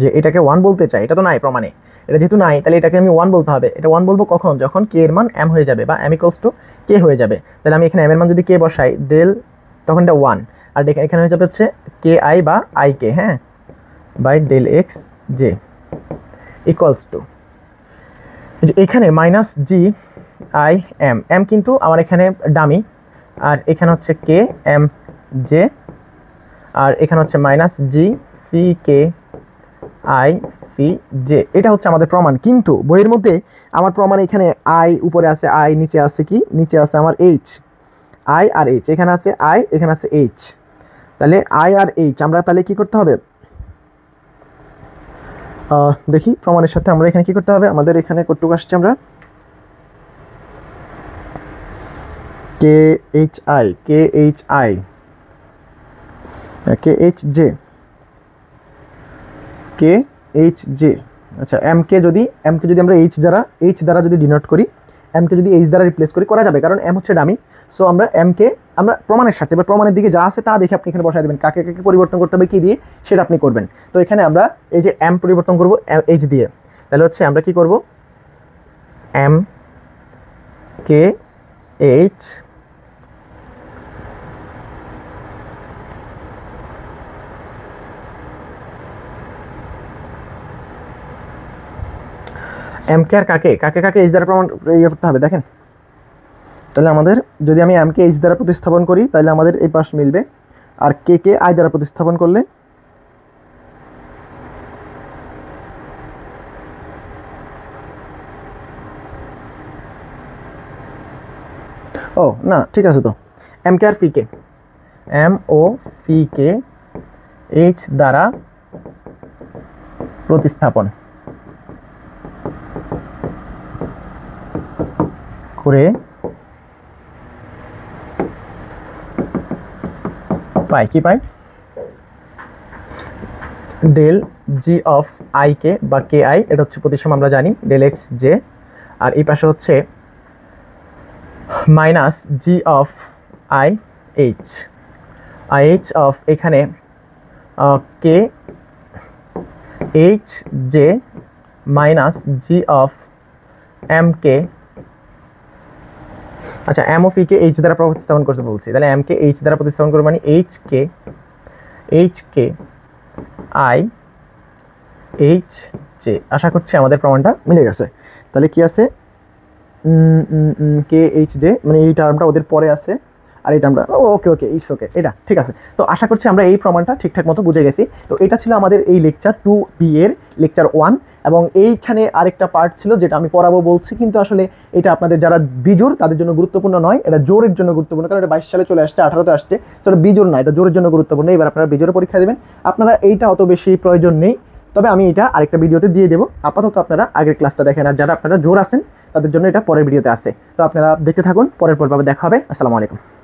A: যে এটাকে 1 বলতে চাই, এটা তো নাই প্রমাণে, এটা যেহেতু নাই তাহলে এটাকে আমি 1 বলতে হবে। এটা 1 বলবো কখন, যখন কে এর মান এম হয়ে যাবে বা এম ইকুয়ালস টু কে হয়ে যাবে। তাহলে আমি এখানে এম এর মান যদি কে বসাই ডেল, তখন এটা 1, আর এখানে হয়ে যাবে হচ্ছে কে আই বা আই কে, হ্যাঁ, by del x J equals to এখানে minus G I M, M কিন্তু আমার এখানে ডামি, আর এখানে হচ্ছে কে এম জে, আর এখানে হচ্ছে minus G phi K I fee J. এটা হচ্ছে আমাদের প্রমাণ, কিন্তু বইয়ের মধ্যে আমার প্রমাণ এখানে আই উপরে আছে, আই নিচে আছে কি, নিচে আছে আমার এইচ, আই আর এইচ, এখানে আছে আই এখানে আছে এইচ, তাহলে আই আর এইচ আমরা তাহলে কি করতে হবে, দেখি প্রমাণের সাথে আমরা এখানে কি করতে হবে, আমাদের এখানে কতটুকু আসছে, আমরা K H I K H J, আচ্ছা এম কে যদি আমরা এইচ দ্বারা যদি ডিনোট করি, এম কে যদি এইচ দ্বারা রিপ্লেস করি, করা যাবে কারণ এম হচ্ছে ডামি। সো আমরা এম কে আমরা প্রমাণের সাথে, এবার প্রমাণের দিকে যা আছে তা দেখে আপনি এখানে বসাই দেবেন, কাকে পরিবর্তন করতে হবে কি দিয়ে সেটা আপনি করবেন। তো এখানে আমরা এই যে এম পরিবর্তন করব এইচ দিয়ে, তাহলে হচ্ছে আমরা কি করব, M K H M K আর কাকে এইচ দ্বারা প্রমাণ ইয়ে করতে হবে। দেখেন তাহলে আমাদের যদি আমি এম কে এইচ দ্বারা প্রতিস্থাপন করি তাহলে আমাদের এই পাশ মিলবে, আর কে আই দ্বারা প্রতিস্থাপন করলে ও না ঠিক আছে, তো এম কে আর ফি কে, এম ও ফি কে এইচ দ্বারা প্রতিস্থাপন করে কি পাই del g of I K বা কে আই, এটা হচ্ছে প্রতিসম আমরা জানি ডেল এক্স জে, আর এই পাশে হচ্ছে minus G of I H of এখানে K H J minus G of M K, আচ্ছা এম ও ফি কে এইচ দ্বারা প্রতিস্থাপন করতে বলছি, তাহলে এম কে এইচ দ্বারা প্রতিস্থাপন করবো মানে H K I H J. আশা করছি আমাদের প্রমাণটা মিলে গেছে। তাহলে কি আছে, কে এইচ জে মানে এই টার্মটা ওদের পরে আছে, আর এটা আমরা ওকে ওকে ইটস ওকে, এটা ঠিক আছে। তো আশা করছি আমরা এই প্রমাণটা ঠিকঠাক মতো বুঝে গেছি। তো এটা ছিল আমাদের এই লেকচার 2B এর লেকচার 1, এবং এইখানে আরেকটা পার্ট ছিল যেটা আমি পড়াবো বলছি, কিন্তু আসলে এটা আপনাদের যারা বিজোড় তাদের জন্য গুরুত্বপূর্ণ নয়, এটা জোরের জন্য গুরুত্বপূর্ণ, কারণ এটা 22 সালে চলে আসছে, 18তে আসছে, তো এটা বিজোড় না, এটা জোরের জন্য গুরুত্বপূর্ণ। এবার আপনারা বিজোড়ে পরীক্ষা দেবেন, আপনারা এইটা অত বেশি প্রয়োজন নেই, তবে আমি এটা আরেকটা ভিডিওতে দিয়ে দেবো। আপাতত আপনারা আগের ক্লাসটা দেখেন, আর যারা আপনারা জোর আছেন তাদের জন্য এটা পরের ভিডিওতে আছে। তো আপনারা দেখতে থাকুন, পরের পর্বে দেখা হবে। আসসালামু আলাইকুম।